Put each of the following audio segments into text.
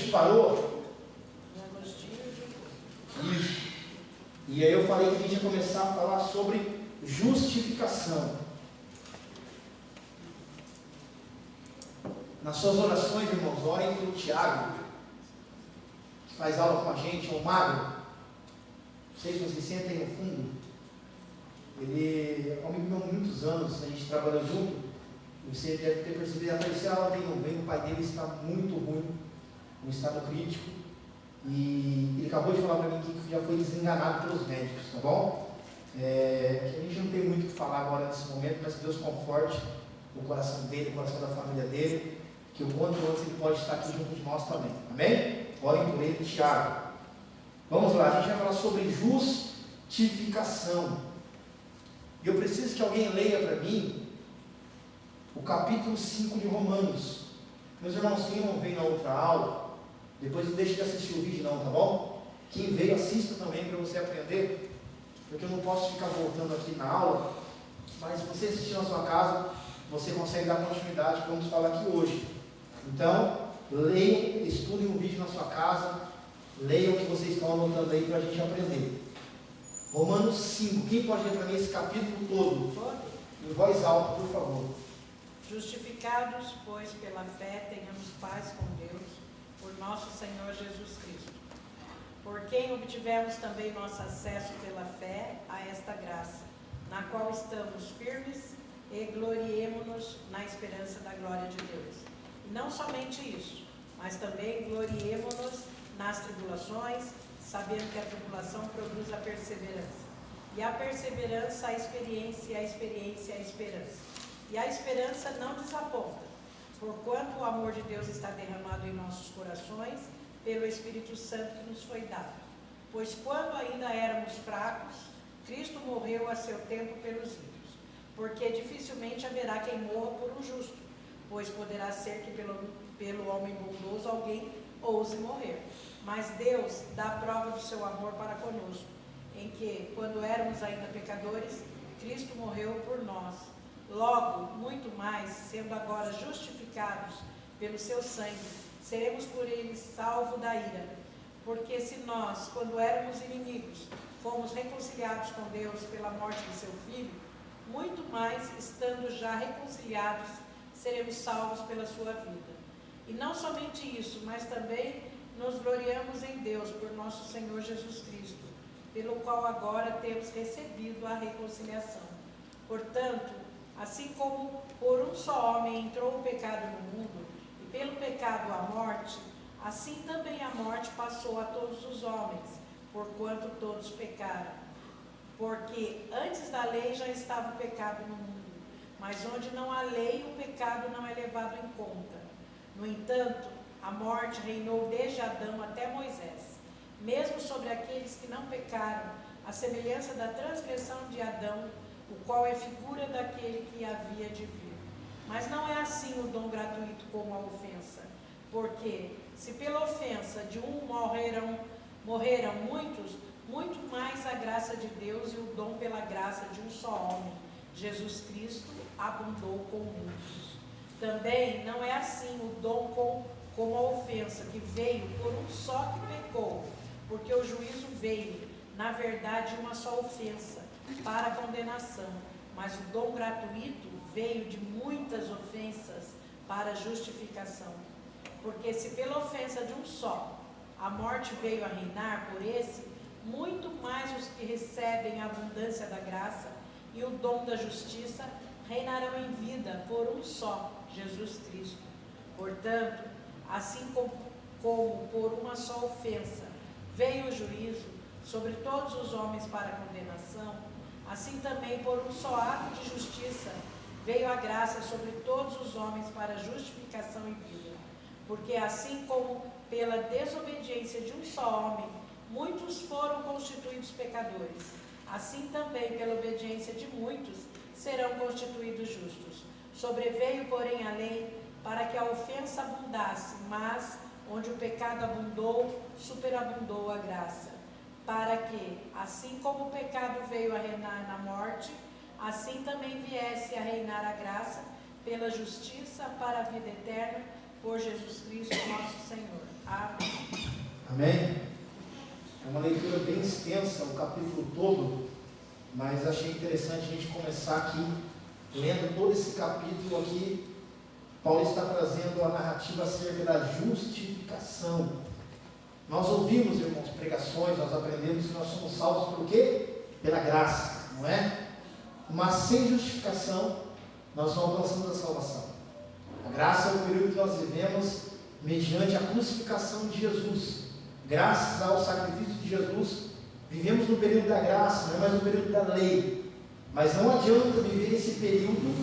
gente parou? E aí eu falei que a gente ia começar a falar sobre justificação. Nas suas orações, irmãos, orem pelo Tiago, que faz aula com a gente, é um magro. Vocês não se sentem no fundo? Ele é um amigo meu há muitos anos, a gente trabalhou junto. Você deve ter percebido, apareceu ela vem, não vem, o pai dele está muito ruim, um estado crítico. E ele acabou de falar para mim que já foi desenganado pelos médicos, tá bom? Que a gente não tem muito o que falar agora nesse momento, mas que Deus conforte o coração dele, o coração da família dele, que o quanto antes ele pode estar aqui junto de nós também, amém? Orem por ele, Tiago. Vamos lá, a gente vai falar sobre justificação. E eu preciso que alguém leia para mim o capítulo 5 de Romanos. Meus irmãos, quem não veio na outra aula, depois não deixe de assistir o vídeo não, tá bom? Quem veio, assista também para você aprender, porque eu não posso ficar voltando aqui na aula, mas se você assistir na sua casa, você consegue dar continuidade que vamos falar aqui hoje. Então, leiam, estudem o vídeo na sua casa, leiam o que vocês estão anotando aí para a gente aprender. Romanos 5, quem pode ler para mim esse capítulo todo? Em voz alta, por favor. Justificados, pois, pela fé, tenhamos paz com Deus, por nosso Senhor Jesus Cristo, por quem obtivemos também nosso acesso pela fé a esta graça, na qual estamos firmes e gloriemo-nos na esperança da glória de Deus. E não somente isso, mas também gloriemo-nos nas tribulações, sabendo que a tribulação produz a perseverança, e a perseverança a experiência, e a experiência a esperança. E a esperança não desaponta, porquanto o amor de Deus está derramado em nossos corações, pelo Espírito Santo que nos foi dado. Pois quando ainda éramos fracos, Cristo morreu a seu tempo pelos ímpios, porque dificilmente haverá quem morra por um justo, pois poderá ser que pelo homem bondoso alguém ouse morrer. Mas Deus dá prova do seu amor para conosco, em que, quando éramos ainda pecadores, Cristo morreu por nós. Logo, muito mais, sendo agora justificados pelo seu sangue, seremos por ele salvos da ira. Porque se nós, quando éramos inimigos, fomos reconciliados com Deus pela morte de seu Filho, muito mais, estando já reconciliados, seremos salvos pela sua vida. E não somente isso, mas também nos gloriamos em Deus por nosso Senhor Jesus Cristo, pelo qual agora temos recebido a reconciliação. Portanto, assim como por um só homem entrou o pecado no mundo, e pelo pecado a morte, assim também a morte passou a todos os homens, porquanto todos pecaram. Porque antes da lei já estava o pecado no mundo, mas onde não há lei, o pecado não é levado em conta. No entanto, a morte reinou desde Adão até Moisés, mesmo sobre aqueles que não pecaram, à semelhança da transgressão de Adão, o qual é figura daquele que havia de vir. Mas não é assim o dom gratuito como a ofensa, porque se pela ofensa de um morreram muitos, muito mais a graça de Deus e o dom pela graça de um só homem, Jesus Cristo, abundou com muitos. Também não é assim o dom como a ofensa, que veio por um só que pecou, porque o juízo veio, na verdade, uma só ofensa, para a condenação, mas o dom gratuito veio de muitas ofensas para a justificação. Porque se pela ofensa de um só a morte veio a reinar por esse, muito mais os que recebem a abundância da graça e o dom da justiça reinarão em vida por um só, Jesus Cristo. Portanto, assim como por uma só ofensa veio o juízo sobre todos os homens para a condenação, assim também por um só ato de justiça veio a graça sobre todos os homens para justificação e vida. Porque assim como pela desobediência de um só homem muitos foram constituídos pecadores, assim também pela obediência de muitos serão constituídos justos. Sobreveio, porém, a lei para que a ofensa abundasse, mas onde o pecado abundou, superabundou a graça. Para que, assim como o pecado veio a reinar na morte, assim também viesse a reinar a graça pela justiça para a vida eterna, por Jesus Cristo nosso Senhor. Amém. Amém? É uma leitura bem extensa, o capítulo todo, mas achei interessante a gente começar aqui, lendo todo esse capítulo aqui. Paulo está trazendo a narrativa acerca da justificação. Nós ouvimos, irmãos, pregações, nós aprendemos que nós somos salvos por quê? Pela graça, não é? Mas sem justificação, nós não alcançamos a salvação. A graça é o período que nós vivemos mediante a crucificação de Jesus. Graças ao sacrifício de Jesus, vivemos no período da graça, não é mais no período da lei. Mas não adianta viver esse período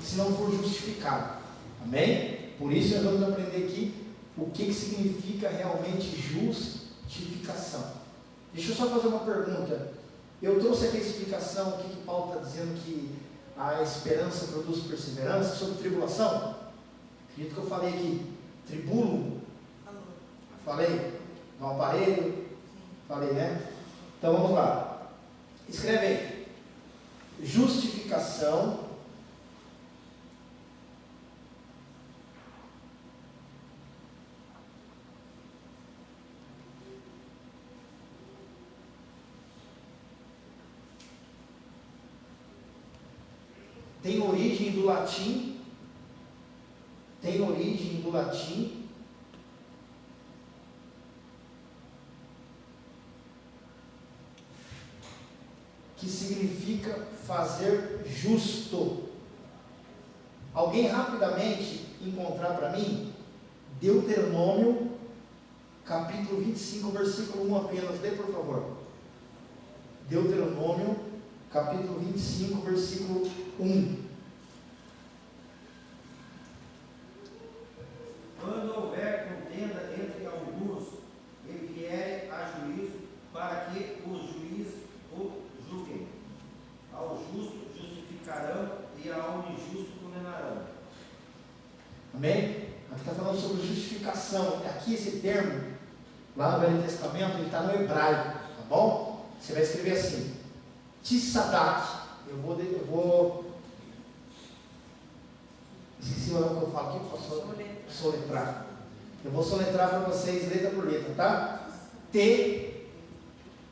se não for justificado. Amém? Por isso nós vamos aprender aqui o que significa realmente justificação. Deixa eu só fazer uma pergunta. Eu trouxe aqui a explicação, o que Paulo está dizendo, que a esperança produz perseverança, sobre tribulação. Acredito que eu falei aqui, tribulo, falei no aparelho, falei, né? Então vamos lá, escreve aí, justificação tem origem do latim, que significa fazer justo. Alguém rapidamente encontrar para mim Deuteronômio capítulo 25, versículo 1 apenas, lê por favor. Deuteronômio capítulo 25, versículo 1. Quando houver contenda entre alguns e vier a juízo, para que os juízes o julguem. Ao justo justificarão e ao injusto condenarão. Amém? Aqui está falando sobre justificação. Aqui esse termo, lá no Velho Testamento, ele está no hebraico, tá bom? Você vai escrever assim, Tissadak. Eu vou esqueci o nome que eu falo aqui, posso soletrar. Eu vou soletrar para vocês letra por letra, tá? T,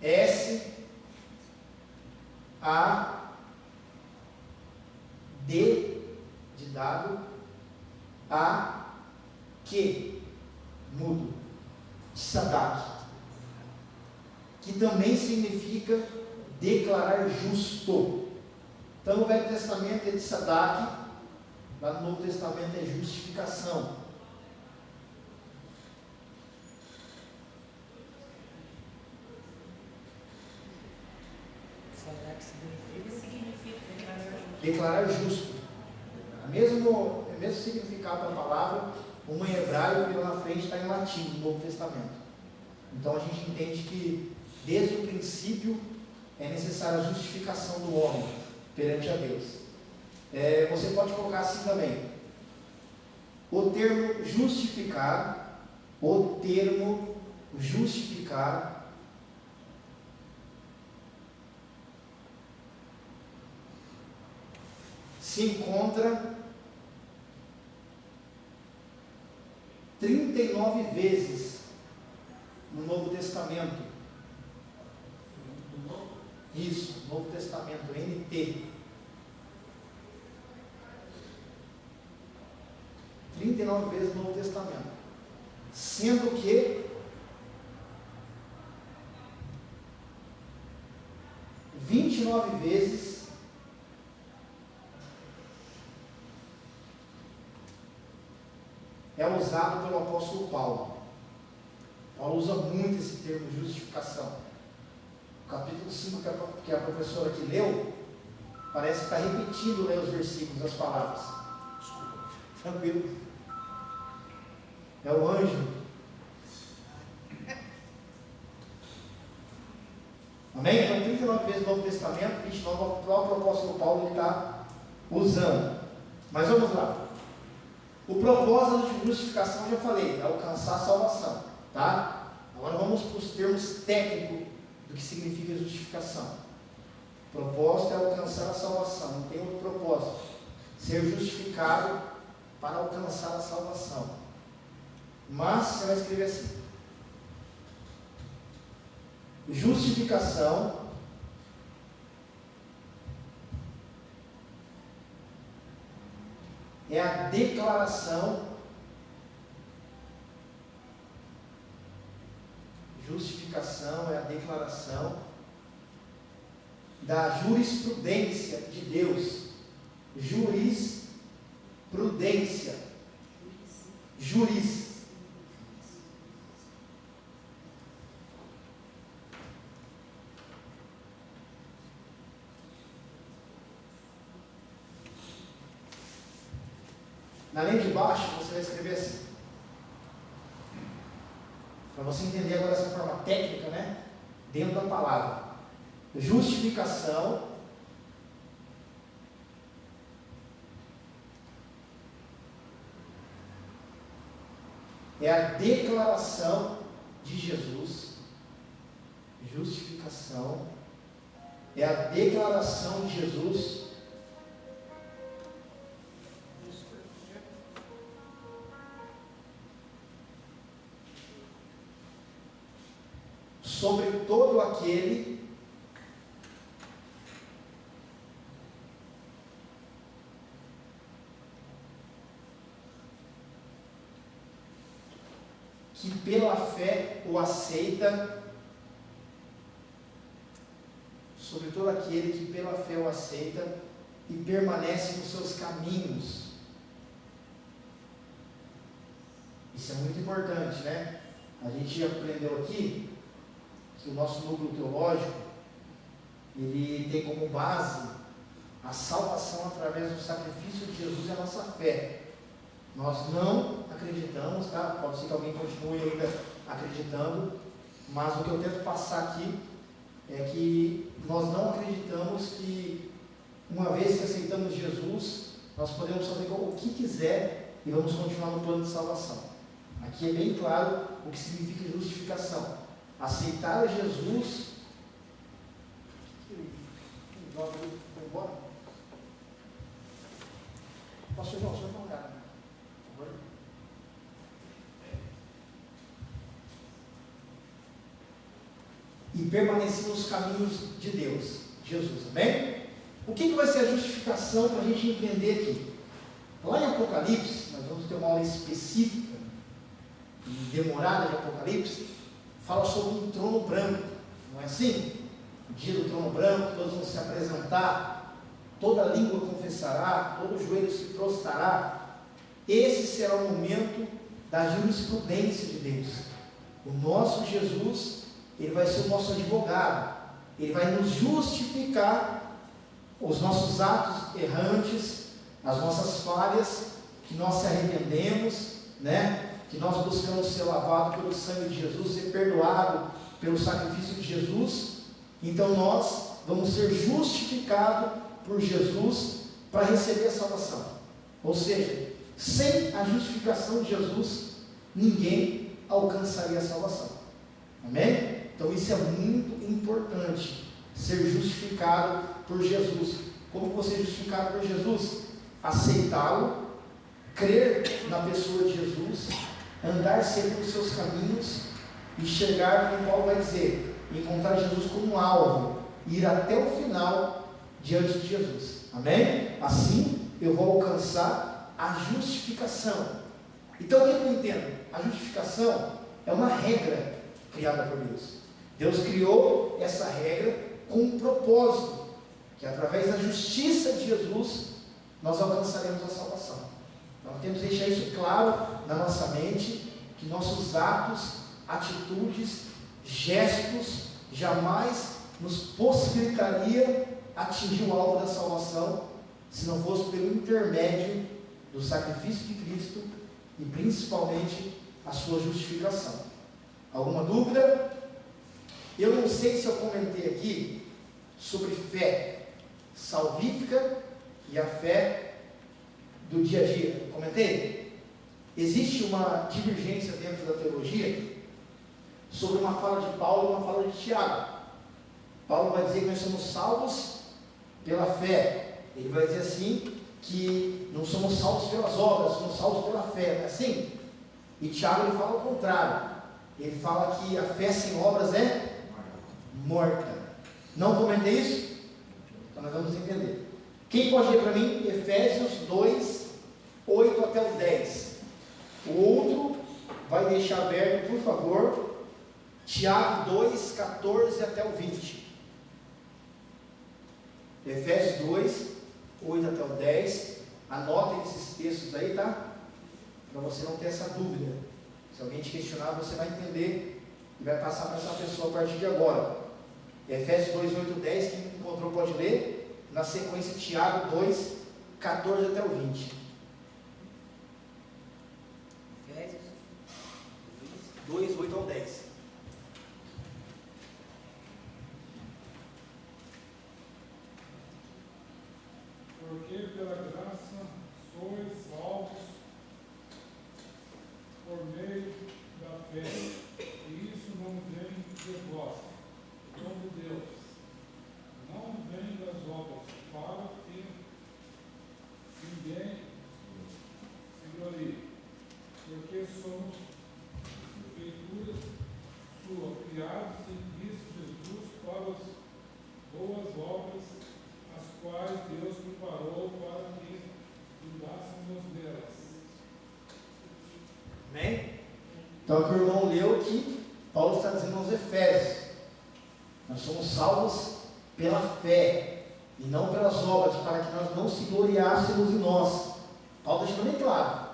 S, A, D, de dado, A, Q, mudo, Tissadak, que também significa declarar justo. Então no Velho Testamento é Tissadak, lá no Novo Testamento é justificação. Declarar justo. O mesmo significado da palavra, uma em hebraico e lá na frente está em latim, no Novo Testamento. Então a gente entende que desde o princípio é necessária a justificação do homem perante a Deus. Você pode colocar assim também, o termo justificar se encontra 39 vezes no Novo Testamento. Isso, Novo Testamento, NT. 39 vezes no Novo Testamento. Sendo que 29 vezes é usado pelo apóstolo Paulo. Paulo usa muito esse termo justificação. O capítulo 5 que a professora aqui leu, parece que está repetindo ler os versículos, as palavras. Desculpa, tranquilo. É o anjo. Amém? Então 39 vezes no Novo Testamento, 29 o próprio apóstolo Paulo está usando. Mas vamos lá. O propósito de justificação, eu já falei, é alcançar a salvação, tá? Agora vamos para os termos técnicos do que significa justificação. O propósito é alcançar a salvação, não tem outro propósito. Ser justificado para alcançar a salvação. Mas você vai escrever assim: justificação, é a declaração, justificação é a declaração da jurisprudência de Deus. Jurisprudência. Juris. Na linha de baixo, você vai escrever assim. Para você entender agora essa forma técnica, né? Dentro da palavra. Justificação é a declaração de Jesus. Justificação é a declaração de Jesus sobre todo aquele que pela fé o aceita, sobre todo aquele que pela fé o aceita e permanece nos seus caminhos. Isso é muito importante, né? A gente aprendeu aqui que o nosso núcleo teológico, ele tem como base a salvação através do sacrifício de Jesus e a nossa fé. Nós não acreditamos, tá? Pode ser que alguém continue ainda acreditando, mas o que eu tento passar aqui é que nós não acreditamos que uma vez que aceitamos Jesus, nós podemos fazer o que quiser e vamos continuar no plano de salvação. Aqui é bem claro o que significa justificação. Aceitar a Jesus. Foi embora? Pastor João, o senhor está olhando, por favor? E permanecer nos caminhos de Deus, Jesus, amém? O que vai ser a justificação para a gente entender aqui? Lá em Apocalipse, nós vamos ter uma aula específica e demorada de Apocalipse, fala sobre um trono branco, não é assim? O dia do trono branco, todos vão se apresentar, toda língua confessará, todo joelho se prostrará. Esse será o momento da jurisprudência de Deus. O nosso Jesus, ele vai ser o nosso advogado, ele vai nos justificar os nossos atos errantes, as nossas falhas, que nós se arrependemos, né? Que nós buscamos ser lavados pelo sangue de Jesus, ser perdoado pelo sacrifício de Jesus. Então nós vamos ser justificados por Jesus para receber a salvação. Ou seja, sem a justificação de Jesus, ninguém alcançaria a salvação. Amém? Então isso é muito importante, ser justificado por Jesus. Como você é justificado por Jesus? Aceitá-lo, crer na pessoa de Jesus, andar sempre nos seus caminhos e chegar, como Paulo vai dizer, encontrar Jesus como um alvo, ir até o final diante de Jesus. Amém? Assim eu vou alcançar a justificação. Então o que eu entendo? A justificação é uma regra criada por Deus. Deus criou essa regra com um propósito, que através da justiça de Jesus nós alcançaremos a salvação. Então temos que deixar isso claro na nossa mente, que nossos atos, atitudes, gestos jamais nos possibilitaria atingir o alvo da salvação, se não fosse pelo intermédio do sacrifício de Cristo e principalmente a sua justificação. Alguma dúvida? Eu não sei se eu comentei aqui sobre fé salvífica e a fé do dia a dia. Comentei? Existe uma divergência dentro da teologia sobre uma fala de Paulo e uma fala de Tiago. Paulo vai dizer que nós somos salvos pela fé. Ele vai dizer assim, que não somos salvos pelas obras, somos salvos pela fé, não é assim? E Tiago ele fala o contrário. Ele fala que a fé sem obras é morta. Não comentei isso? Então nós vamos entender. Quem pode ler para mim? Efésios 2, 8 até o 10. O outro vai deixar aberto, por favor, Tiago 2, 14 até o 20. Efésios 2, 8 até o 10. Anotem esses textos aí, tá? Para você não ter essa dúvida. Se alguém te questionar, você vai entender e vai passar para essa pessoa a partir de agora. Efésios 2, 8, 10, quem encontrou pode ler. Na sequência, Tiago 2, 14 até o 20. Efésios 2, 8 ao 10. Porque pela graça sois salvos por meio da fé, e isso não vem de vós, é dom de Deus, não vem das obras, para que ninguém se glorie, porque somos feituras suas, criados em Cristo Jesus para as boas obras, as quais Deus preparou para que andássemos nelas. Amém? Então, o que o irmão leu que Paulo está dizendo aos Efésios: nós somos salvos pela fé e não pelas obras, para que nós não se gloriássemos em nós. Paulo deixa bem claro: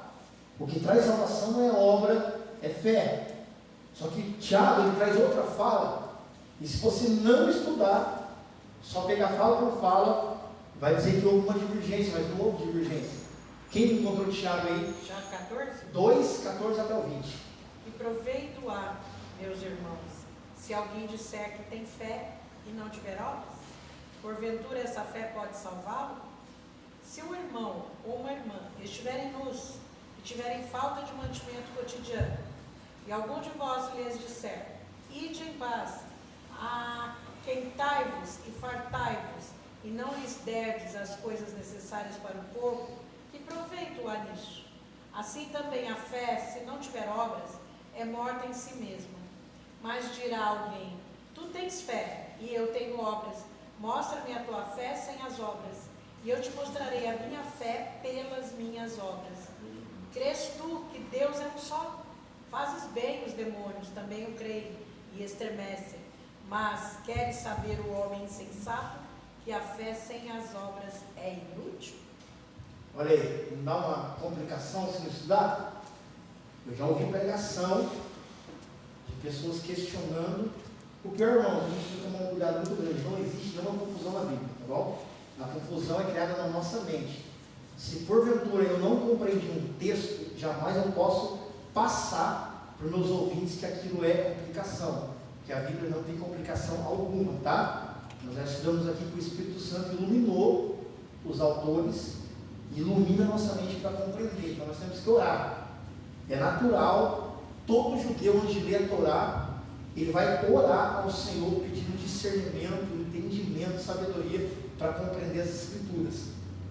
o que traz salvação não é obra, é fé. Só que Tiago ele traz outra fala, e se você não estudar, só pegar fala por fala, vai dizer que houve uma divergência, mas não houve divergência. Quem encontrou Tiago aí? Já 14? 2, 14 até o 20. E proveito há, meus irmãos, se alguém disser que tem fé e não tiver obras, porventura essa fé pode salvá-lo? Se um irmão ou uma irmã estiverem nus e tiverem falta de mantimento cotidiano, e algum de vós lhes disser: ide em paz, aquentai-vos e fartai-vos, e não lhes derdes as coisas necessárias para o corpo, que proveito há nisso? Assim também a fé, se não tiver obras, é morta em si mesma. Mas dirá alguém: tu tens fé, e eu tenho obras. Mostra-me a tua fé sem as obras, e eu te mostrarei a minha fé pelas minhas obras. Crês tu que Deus é um só? Fazes bem, os demônios também o creem e estremecem. Mas queres saber o homem insensato, que a fé sem as obras é inútil? Olha aí, não dá uma complicação se não estudar? Eu já ouvi pregação de pessoas questionando. O pior, irmão, a gente tem que tomar um cuidado muito grande. Não existe nenhuma confusão na Bíblia, tá bom? A confusão é criada na nossa mente. Se porventura eu não compreendi um texto, jamais eu posso passar para os meus ouvintes que aquilo é complicação. Que a Bíblia não tem complicação alguma, tá? Nós já estudamos aqui que o Espírito Santo iluminou os autores, ilumina nossa mente para compreender. Então nós temos que orar. É natural, todo judeu antes de ler a Torá, ele vai orar ao Senhor pedindo discernimento, entendimento, sabedoria para compreender as Escrituras.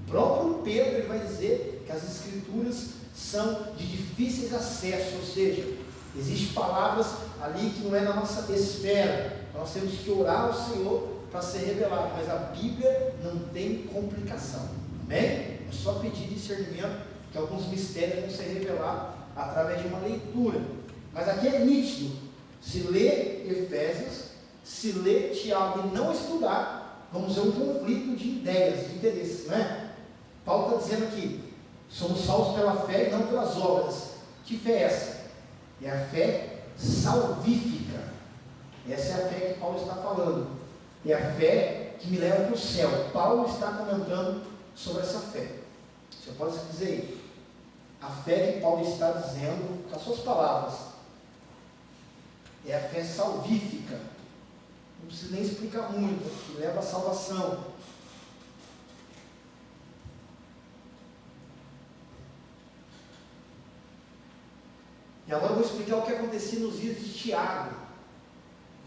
O próprio Pedro ele vai dizer que as Escrituras são de difíceis acesso, ou seja, existem palavras ali que não é na nossa esfera. Nós temos que orar ao Senhor para ser revelado, mas a Bíblia não tem complicação. Amém? É só pedir discernimento, que alguns mistérios vão ser revelados através de uma leitura. Mas aqui é nítido. Se ler Efésios, se ler Tiago e não estudar, vamos ver um conflito de ideias, de interesses, não é? Paulo está dizendo aqui: somos salvos pela fé e não pelas obras. Que fé é essa? É a fé salvífica. Essa é a fé que Paulo está falando. É a fé que me leva para o céu. Paulo está comentando sobre essa fé. Você pode dizer aí, a fé que Paulo está dizendo, com as suas palavras, é a fé salvífica. Não preciso nem explicar muito, que leva à salvação. E agora eu vou explicar o que acontecia nos dias de Tiago.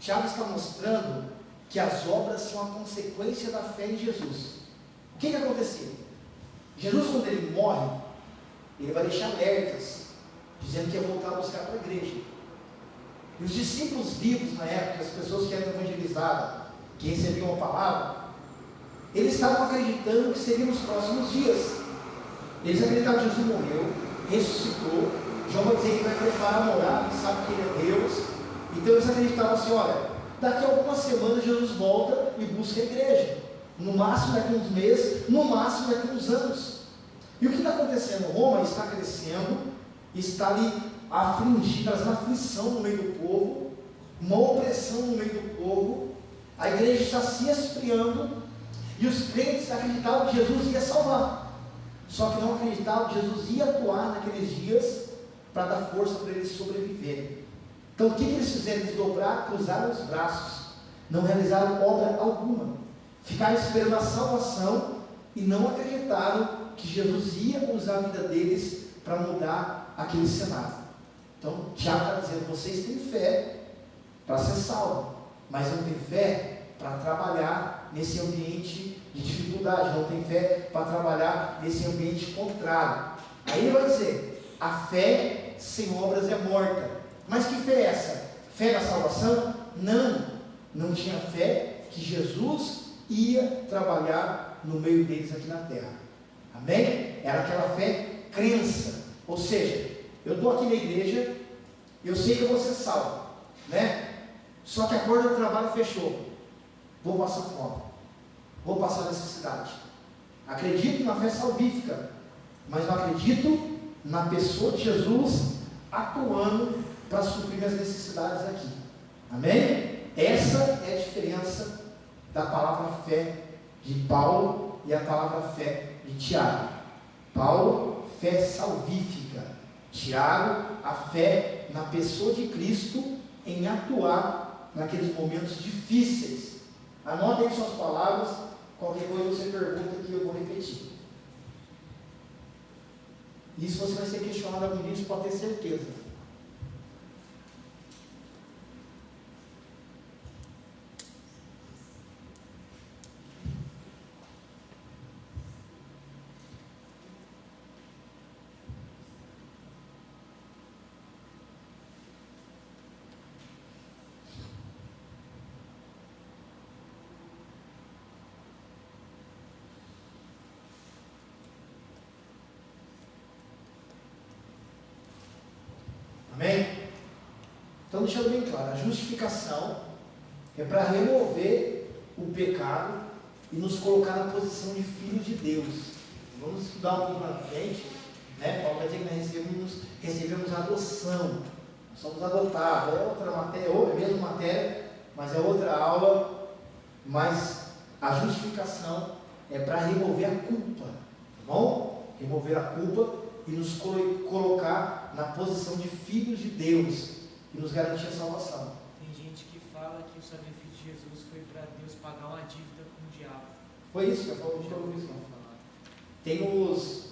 Tiago está mostrando que as obras são a consequência da fé em Jesus. O que acontecia? Jesus, quando ele morre, ele vai deixar alertas, dizendo que ia voltar a buscar para a igreja. E os discípulos vivos na época, as pessoas que eram evangelizadas, que recebiam a palavra, eles estavam acreditando que seria nos próximos dias. Eles acreditavam que Jesus morreu, ressuscitou. João vai dizer que vai preparar a morada, ele sabe que ele é Deus. Então eles acreditavam assim: olha, daqui a algumas semanas Jesus volta e busca a igreja. No máximo daqui a uns meses, no máximo daqui a uns anos. E o que está acontecendo? Roma está crescendo, está ali afligindo, trazendo aflição no meio do povo, uma opressão no meio do povo. A igreja está se esfriando e os crentes acreditavam que Jesus ia salvar, só que não acreditavam que Jesus ia atuar naqueles dias para dar força para eles sobreviverem. Então o que eles fizeram? Eles dobraram, cruzaram os braços, não realizaram obra alguma, ficaram esperando a salvação e não acreditaram que Jesus ia usar a vida deles para mudar aquele cenário. Então Tiago está dizendo: vocês têm fé para ser salvos, mas não têm fé para trabalhar nesse ambiente de dificuldade, não tem fé para trabalhar nesse ambiente contrário. Aí ele vai dizer: a fé sem obras é morta. Mas que fé é essa? Fé na salvação? Não tinha fé que Jesus ia trabalhar no meio deles aqui na terra. Amém? Era aquela fé crença, ou seja, eu estou aqui na igreja, eu sei que eu vou ser salvo, né? Só que a porta do trabalho fechou, vou passar fome, vou passar necessidade. Acredito na fé salvífica, mas não acredito na pessoa de Jesus atuando para suprir as necessidades aqui. Amém? Essa é a diferença da palavra fé de Paulo e a palavra fé de Tiago. Paulo, fé salvífica. Tiago, a fé na pessoa de Cristo em atuar naqueles momentos difíceis. Anotem suas palavras, qualquer coisa você pergunta que eu vou repetir. Isso você vai ser questionado algum dia, você pode ter certeza. Amém? Então deixando bem claro, a justificação é para remover o pecado e nos colocar na posição de filhos de Deus. Vamos estudar um pouco na frente, né? Paulo vai dizer que nós recebemos adoção, nós somos adotados. É outra matéria, é a mesma matéria, mas é outra aula. Mas a justificação é para remover a culpa, tá bom? Remover a culpa e nos colocar na posição de filhos de Deus e nos garantir a salvação. Tem gente que fala que o sacrifício de Jesus foi para Deus pagar uma dívida com o diabo. Foi isso que eu falo, não ouvi isso não. Tem os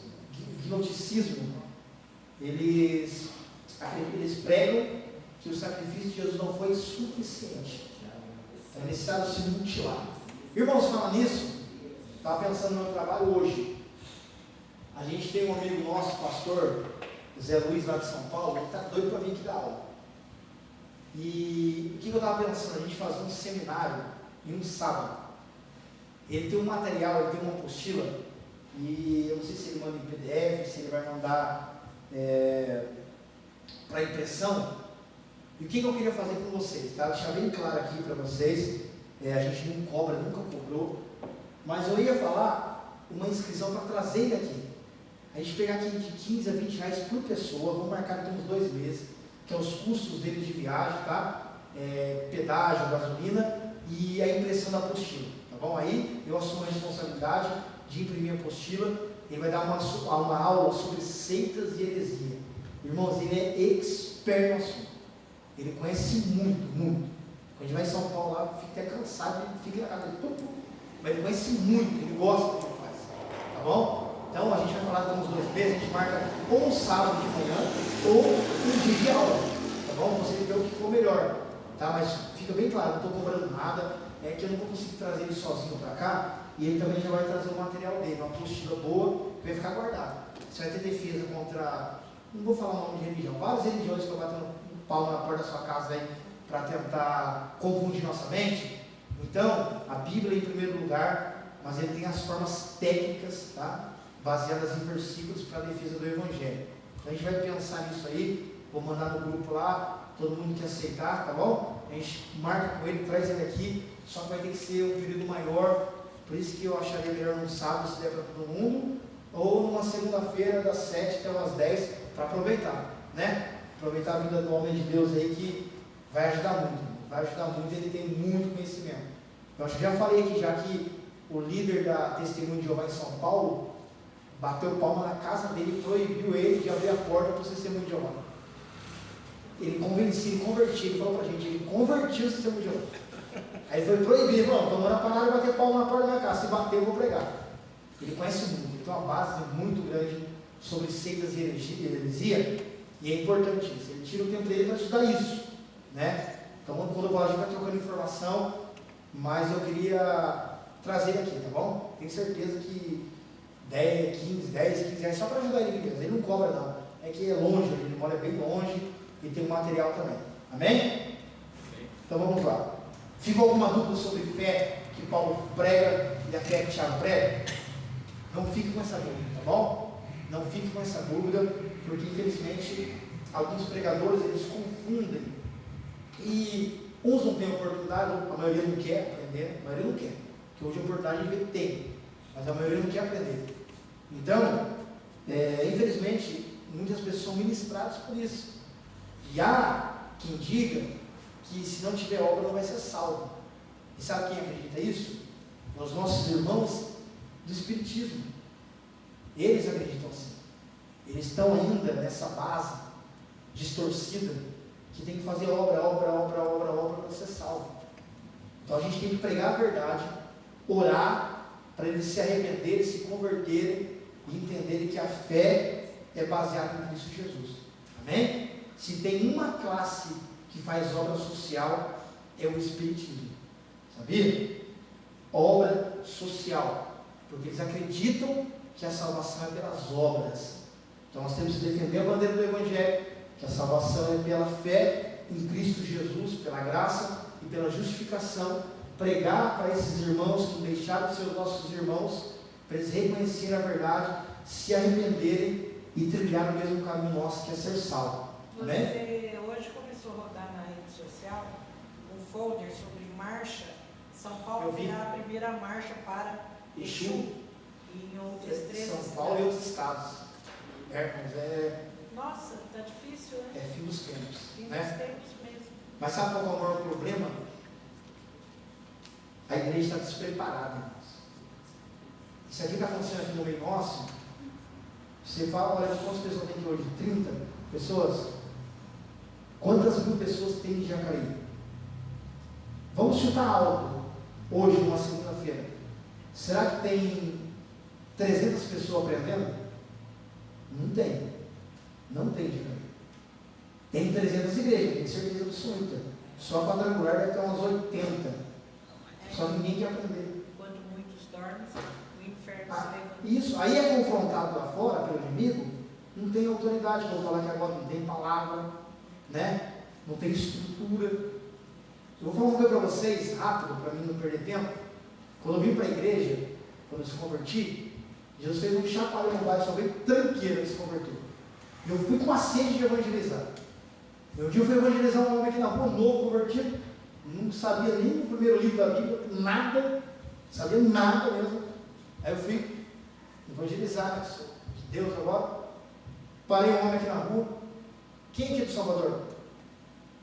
gnosticismo, eles pregam que o sacrifício de Jesus não foi suficiente. É necessário se mutilar. Irmãos, falando nisso, estava pensando no meu trabalho hoje. A gente tem um amigo nosso, pastor Zé Luiz, lá de São Paulo, ele está doido para vir aqui dar aula. E o que eu estava pensando? A gente fazia um seminário em um sábado. Ele tem um material, ele tem uma apostila, e eu não sei se ele manda em PDF, se ele vai mandar para impressão. E o que eu queria fazer com vocês? Tá? Deixar bem claro aqui para vocês, a gente não cobra, nunca cobrou, mas eu ia falar uma inscrição para trazer ele aqui. A gente pegar aqui de 15 a 20 reais por pessoa, vamos marcar aqui uns 2 meses, que é os custos dele de viagem, tá? Pedágio, gasolina e a impressão da apostila, tá bom? Aí eu assumo a responsabilidade de imprimir a apostila. Ele vai dar uma aula sobre seitas e heresia. Irmãos, ele é expert no assunto. Ele conhece muito, muito. Quando a gente vai em São Paulo lá, fica até cansado, ele fica na casa dele, mas ele conhece muito, ele gosta do que ele faz, tá bom? Então a gente vai falar de uns 2 meses, a gente marca ou um sábado de manhã ou um dia de aula, tá bom? Você vê o que for melhor, tá? Mas fica bem claro, não estou cobrando nada, é que eu não vou conseguir trazer ele sozinho para cá, e ele também já vai trazer o material dele, uma apostila boa, que vai ficar guardada. Você vai ter defesa contra, não vou falar o nome de religião, várias religiões que eu bato no pau na porta da sua casa aí, para tentar confundir nossa mente. Então, a Bíblia em primeiro lugar, mas ele tem as formas técnicas, tá? Baseadas em versículos para a defesa do Evangelho. Então a gente vai pensar nisso aí, vou mandar no grupo lá, todo mundo que aceitar, tá bom? A gente marca com ele, traz ele aqui, só que vai ter que ser um período maior, por isso que eu acharia melhor num sábado, se der para todo mundo, ou numa segunda-feira das 7 até umas 10, para aproveitar, né? Aproveitar a vida do homem de Deus aí, que vai ajudar muito, ele tem muito conhecimento. Eu acho que já falei aqui, já que o líder da Testemunho de Jeová em São Paulo bateu palma na casa dele e proibiu ele de abrir a porta para o Testemunho de Jeová. Ele convertiu, ele falou para a gente, ele convertiu o Testemunho de Jeová. Aí foi proibido, ele falou, estou mandando para nada bater palma na porta da minha casa, se bater eu vou pregar. Ele conhece muito, ele tem uma base muito grande sobre seitas e heresia, e é importante isso, ele tira o tempo dele para estudar isso, né? Então quando eu vou lá, a gente vai trocando informação, mas eu queria trazer ele aqui, tá bom? Tenho certeza que 10, 15 reais, só para ajudar ele mesmo, ele não cobra não, é que é longe, ele mora bem longe, e tem um material também, amém? Então vamos lá. Ficou alguma dúvida sobre fé que Paulo prega e a fé que Tiago prega? Não fique com essa dúvida, tá bom? Não fique com essa dúvida, porque infelizmente alguns pregadores eles confundem e uns não têm oportunidade, a maioria não quer aprender, a maioria não quer, porque hoje a oportunidade de ver tem, mas a maioria não quer aprender. Então, infelizmente, muitas pessoas são ministradas por isso. E há quem diga que se não tiver obra não vai ser salvo. E sabe quem acredita isso? Os nossos irmãos do Espiritismo. Eles acreditam assim. Eles estão ainda nessa base distorcida que tem que fazer obra para ser salvo. Então a gente tem que pregar a verdade, orar para eles se arrependerem, se converterem e entenderem que a fé é baseada em Cristo Jesus. Amém? Se tem uma classe que faz obra social, é o Espiritismo. Sabia? Obra social. Porque eles acreditam que a salvação é pelas obras. Então nós temos que defender a bandeira do Evangelho, que a salvação é pela fé em Cristo Jesus, pela graça e pela justificação. Pregar para esses irmãos que deixaram de ser os nossos irmãos, para eles reconhecerem a verdade, se arrependerem e trilhar o mesmo caminho nosso, que é ser salvo. Amém? Você hoje começou a rodar na rede social um folder sobre marcha. São Paulo virá a primeira marcha para Exu e em outros três São estados. Paulo e outros estados. Nossa, está difícil, né? É fim dos tempos. Fim dos Né? tempos mesmo. Mas sabe qual é o maior problema? A igreja está despreparada, irmãos. Isso aqui está acontecendo aqui no meio nosso. Você fala, olha, quantas pessoas tem aqui hoje? 30 pessoas? Quantas mil pessoas tem em Jacareí? Vamos chutar alto. Hoje, numa segunda-feira. Será que tem 300 pessoas aprendendo? Não tem. Não tem Jacareí. Tem 300 igrejas, tenho certeza absoluta. Só a quadrangular deve ter umas 80. Só que ninguém quer aprender. Quando muitos dormem, o inferno se levanta. Isso, aí é confrontado lá fora pelo inimigo, não tem autoridade, vou falar que agora não tem palavra, né? Não tem estrutura. Eu vou falar uma coisa para vocês, rápido, para mim não perder tempo. Quando eu vim para a igreja, quando eu se converti, Jesus fez um chacoalhão no bairro, só veio tranqueiro que se converteu. E eu fui com uma sede de evangelizar. Meu dia eu fui evangelizar um homem aqui na rua, novo, convertido, não sabia nem o primeiro livro da Bíblia, nada, sabia nada mesmo. Aí eu fui evangelizar, né? De Deus agora. Parei um homem aqui na rua. Quem aqui é do Salvador?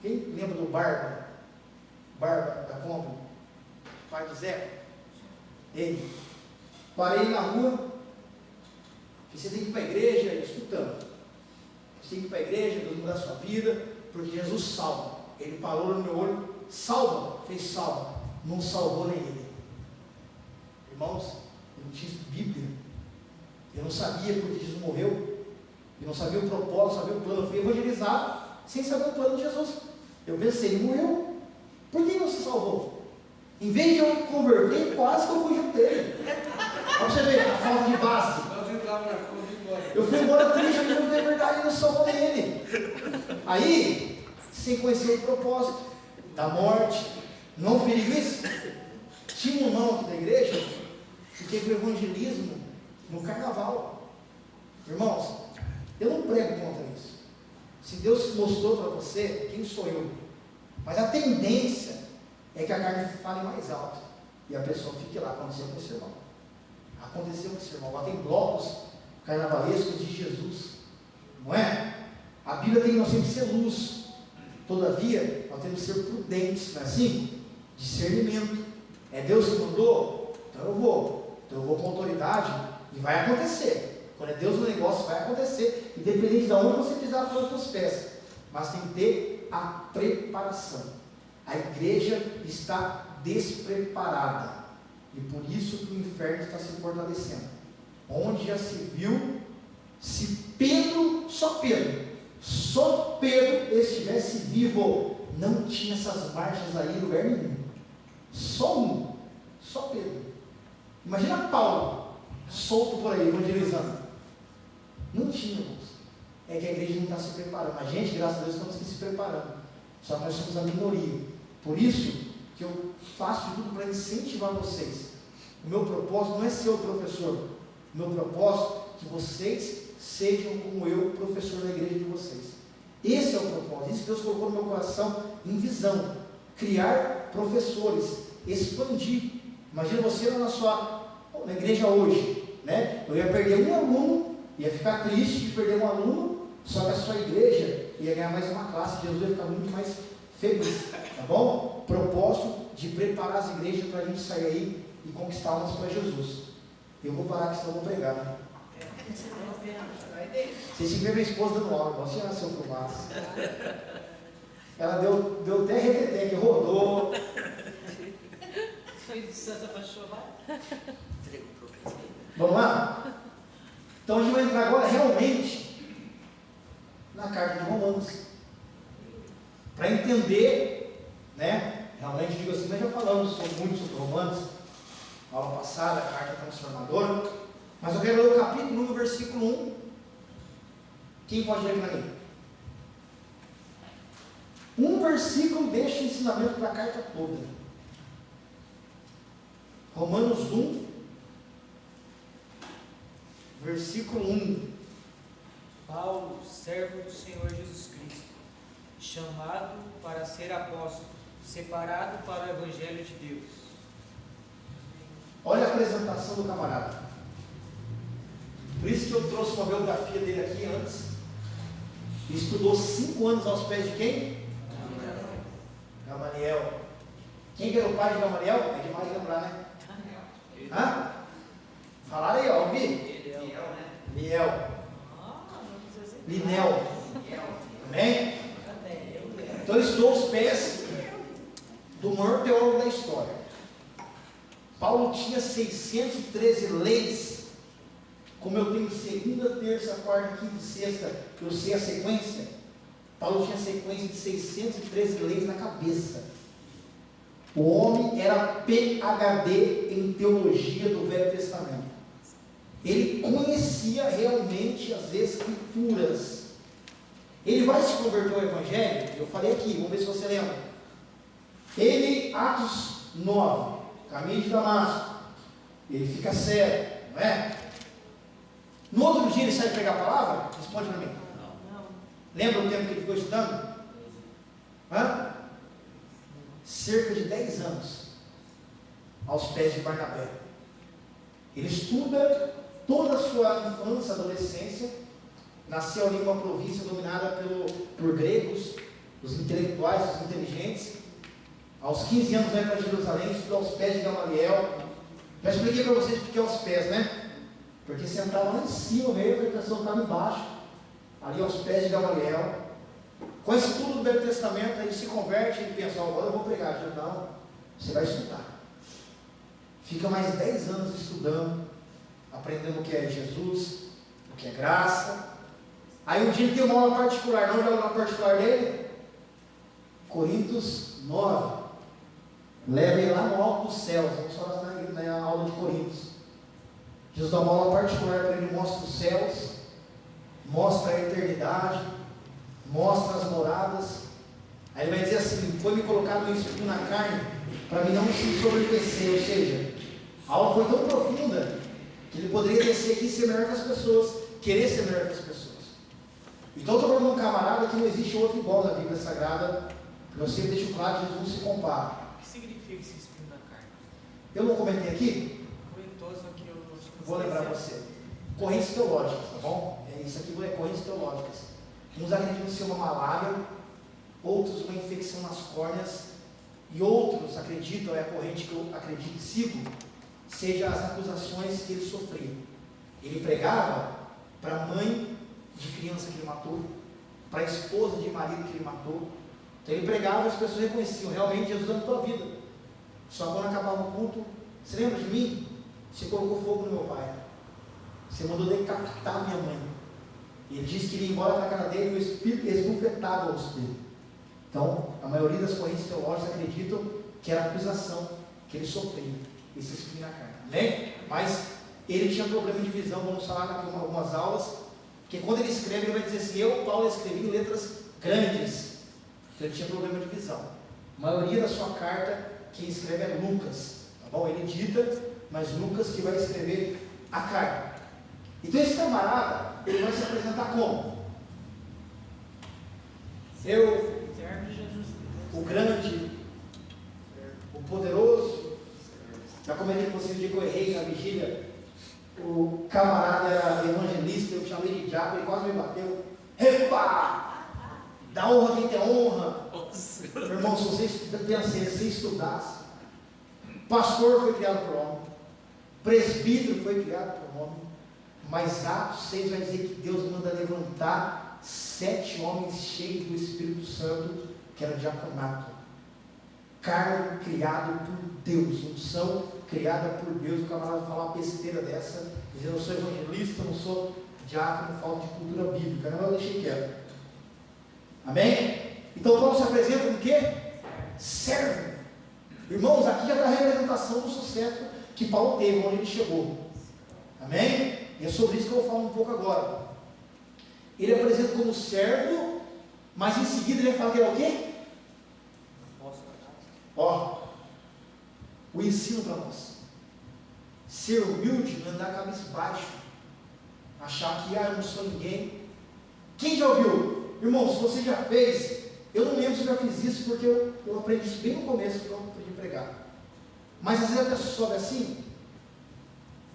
Quem lembra do Barba? Barba da Compra? Pai do Zé? Ele. Parei na rua. Você tem que ir para a igreja, escutando. Você tem que ir para a igreja, Deus mudar a sua vida, porque Jesus salva. Ele parou no meu olho, salva, fez salva. Não salvou nem ele. Irmãos, eu não tinha Bíblia. Eu não sabia porque Jesus morreu. Eu não sabia o propósito, não sabia o plano. Eu fui evangelizar sem saber o plano de Jesus. Eu pensei, ele morreu. Por que não se salvou? Em vez de eu me converter, quase que eu fui junto dele. Olha você ver, a falta de base. Eu fui embora triste, porque não tem verdade, não salvou nem ele. Aí, sem conhecer o propósito, da morte. Não perigo isso? Tinha um irmão aqui da igreja que teve o evangelismo no carnaval. Irmãos, eu não prego contra isso. Se Deus mostrou para você, quem sou eu? Mas a tendência é que a carne fale mais alto e a pessoa fique lá. Aconteceu com esse irmão. Aconteceu com esse irmão. Lá tem blocos carnavalescos de Jesus, não é? A Bíblia tem que nós temos que ser luz. Todavia, nós temos que ser prudentes, não é assim? Discernimento. É Deus que mandou? Então eu vou. Então eu vou com autoridade e vai acontecer. Quando é Deus no negócio, vai acontecer. Independente de onde você pisar com os seus pés. Mas tem que ter a preparação. A igreja está despreparada. E por isso que o inferno está se fortalecendo. Onde já se viu, se Pedro, só Pedro estivesse vivo, não tinha essas marchas aí em lugar nenhum. Só Pedro. Imagina Paulo, solto por aí, evangelizando. Não tinha, irmãos. É que a igreja não está se preparando. A gente, graças a Deus, estamos se preparando. Só que nós somos a minoria. Por isso que eu faço de tudo para incentivar vocês. O meu propósito não é ser o professor. O meu propósito é que vocês sejam como eu, professor da igreja de vocês. Esse é o propósito. Isso que Deus colocou no meu coração em visão. Criar professores. Expandir. Imagina você na igreja hoje, né? Eu ia perder um aluno, ia ficar triste de perder um aluno, só que a sua igreja ia ganhar mais uma classe. Jesus ia ficar muito mais feliz, tá bom? Propósito de preparar as igrejas para a gente sair aí e conquistar almas para Jesus. Eu vou parar, que senão eu vou pregar, né? Vocês tinham que ver minha esposa dando aula, igual tinha nasceu fumaça. Ela deu até retetê, que rodou. Foi de Santa para chorar. Vamos lá? Então a gente vai entrar agora realmente na carta de Romanos. Para entender, né? Realmente digo assim, nós já falamos muito sobre Romanos, na aula passada, a carta transformadora. Mas eu quero ler o capítulo 1, versículo 1. Quem pode ler para mim? Um versículo deixa o ensinamento para a carta toda. Romanos 1, versículo 1. Paulo, servo do Senhor Jesus Cristo, chamado para ser apóstolo, separado para o Evangelho de Deus. Olha a apresentação do camarada. Por isso que eu trouxe uma biografia dele aqui antes. Ele estudou 5 anos aos pés de quem? Gamaliel. Quem que era o pai de Gamaliel? É demais lembrar, né? Hã? Falaram aí, ó, ouvi? Liel. Linel. Amém? Então ele estudou os pés do maior teólogo da história. Paulo tinha 613 leis. Como eu tenho segunda, terça, quarta, quinta e sexta, eu sei a sequência. Paulo tinha sequência de 613 leis na cabeça. O homem era PhD em teologia do Velho Testamento. Ele conhecia realmente as Escrituras. Ele vai se converter ao Evangelho. Eu falei aqui, vamos ver se você lembra. Ele, Atos 9, caminho de Damasco. Ele fica cego, não é? No outro dia ele sai pregar a palavra? Responde para mim. Não. Lembra o tempo que ele ficou estudando? Hã? Cerca de 10 anos aos pés de Barnabé. Ele estuda toda a sua infância, adolescência. Nasceu ali em uma província dominada por gregos, os intelectuais, os inteligentes. Aos 15 anos vai para Jerusalém, estuda aos pés de Gamaliel. Já expliquei para vocês porque aos pés, né? Porque sentava lá em cima mesmo, a pessoa estava embaixo, ali aos pés de Gamaliel. Com esse estudo do Velho Testamento, ele se converte, ele pensa, agora eu vou pregar. Eu digo, não, você vai estudar. Fica mais 10 anos estudando, aprendendo o que é Jesus, o que é graça. Aí um dia ele tem uma aula particular, não já a aula particular dele? Coríntios 9. Leva ele lá no alto dos céus, vamos falar na aula de Coríntios. Jesus dá uma aula particular para ele, mostra os céus, mostra a eternidade, mostra as moradas. Aí ele vai dizer assim: foi-me colocado um espinho na carne para mim não se sobrepecer. Ou seja, a aula foi tão profunda que ele poderia descer aqui e ser melhor que as pessoas, querer ser melhor que as pessoas. Então eu estou falando de um camarada que não existe outro igual na Bíblia Sagrada. Eu sempre deixo claro que eles não se comparam. O que significa esse espinho na carne? Eu não comentei aqui? Comentou, só que eu acho que Vou lembrar você. Correntes teológicas, tá bom? Isso aqui é correntes teológicas. Uns acreditam ser uma malária, outros uma infecção nas córneas, e outros acreditam, é a corrente que eu acredito e sigo, seja as acusações que ele sofria. Ele pregava para a mãe de criança que ele matou, para a esposa de marido que ele matou. Então ele pregava e as pessoas reconheciam: realmente Jesus é na tua vida. Só quando acabava o culto: você lembra de mim? Você colocou fogo no meu pai, você mandou decapitar minha mãe. E ele disse que ele ia embora da cara dele e o espírito esbufetava o rosto dele. Então a maioria das correntes teológicas acreditam que era a acusação que ele sofria, esse espinho na carne. Amém? Mas ele tinha problema de visão. Vamos falar daqui algumas aulas, porque quando ele escreve, ele vai dizer assim: eu, Paulo, escrevi em letras grandes. Então ele tinha problema de visão. A maioria da sua carta, quem escreve é Lucas, tá bom? Ele dita, mas Lucas que vai escrever a carta. Então esse camarada, ele vai se apresentar como? Eu, Servo de Jesus Cristo. o grande, o poderoso. Já comentei com vocês o dia que eu errei na vigília. O camarada era evangelista, eu chamei de diabo, ele quase me bateu. Epa! Dá honra quem tem honra. Irmão, se você estudasse, pastor foi criado por homem, presbítero foi criado por homem, mas Atos 6 vai dizer que Deus manda levantar 7 homens cheios do Espírito Santo, que era diaconato, cargo criado por Deus, unção criada por Deus. O camarada falar uma besteira dessa, dizendo: eu sou evangelista, não sou diácono, falta de cultura bíblica. Não, eu deixei quieto. Amém? Então Paulo se apresenta com o quê? Servo. Irmãos, aqui já está a representação do sucesso que Paulo teve, onde ele chegou. Amém? E é sobre isso que eu vou falar um pouco agora. Ele apresenta como servo, mas em seguida ele vai falar que ele é o quê? Ó, o ensino para nós: ser humilde, não andar cabisbaixo, achar que eu não sou ninguém. Quem já ouviu? Irmão, se você já fez, eu não lembro se eu já fiz isso, porque eu aprendi isso bem no começo, quando eu aprendi a pregar. Mas às vezes a pessoa sobe assim: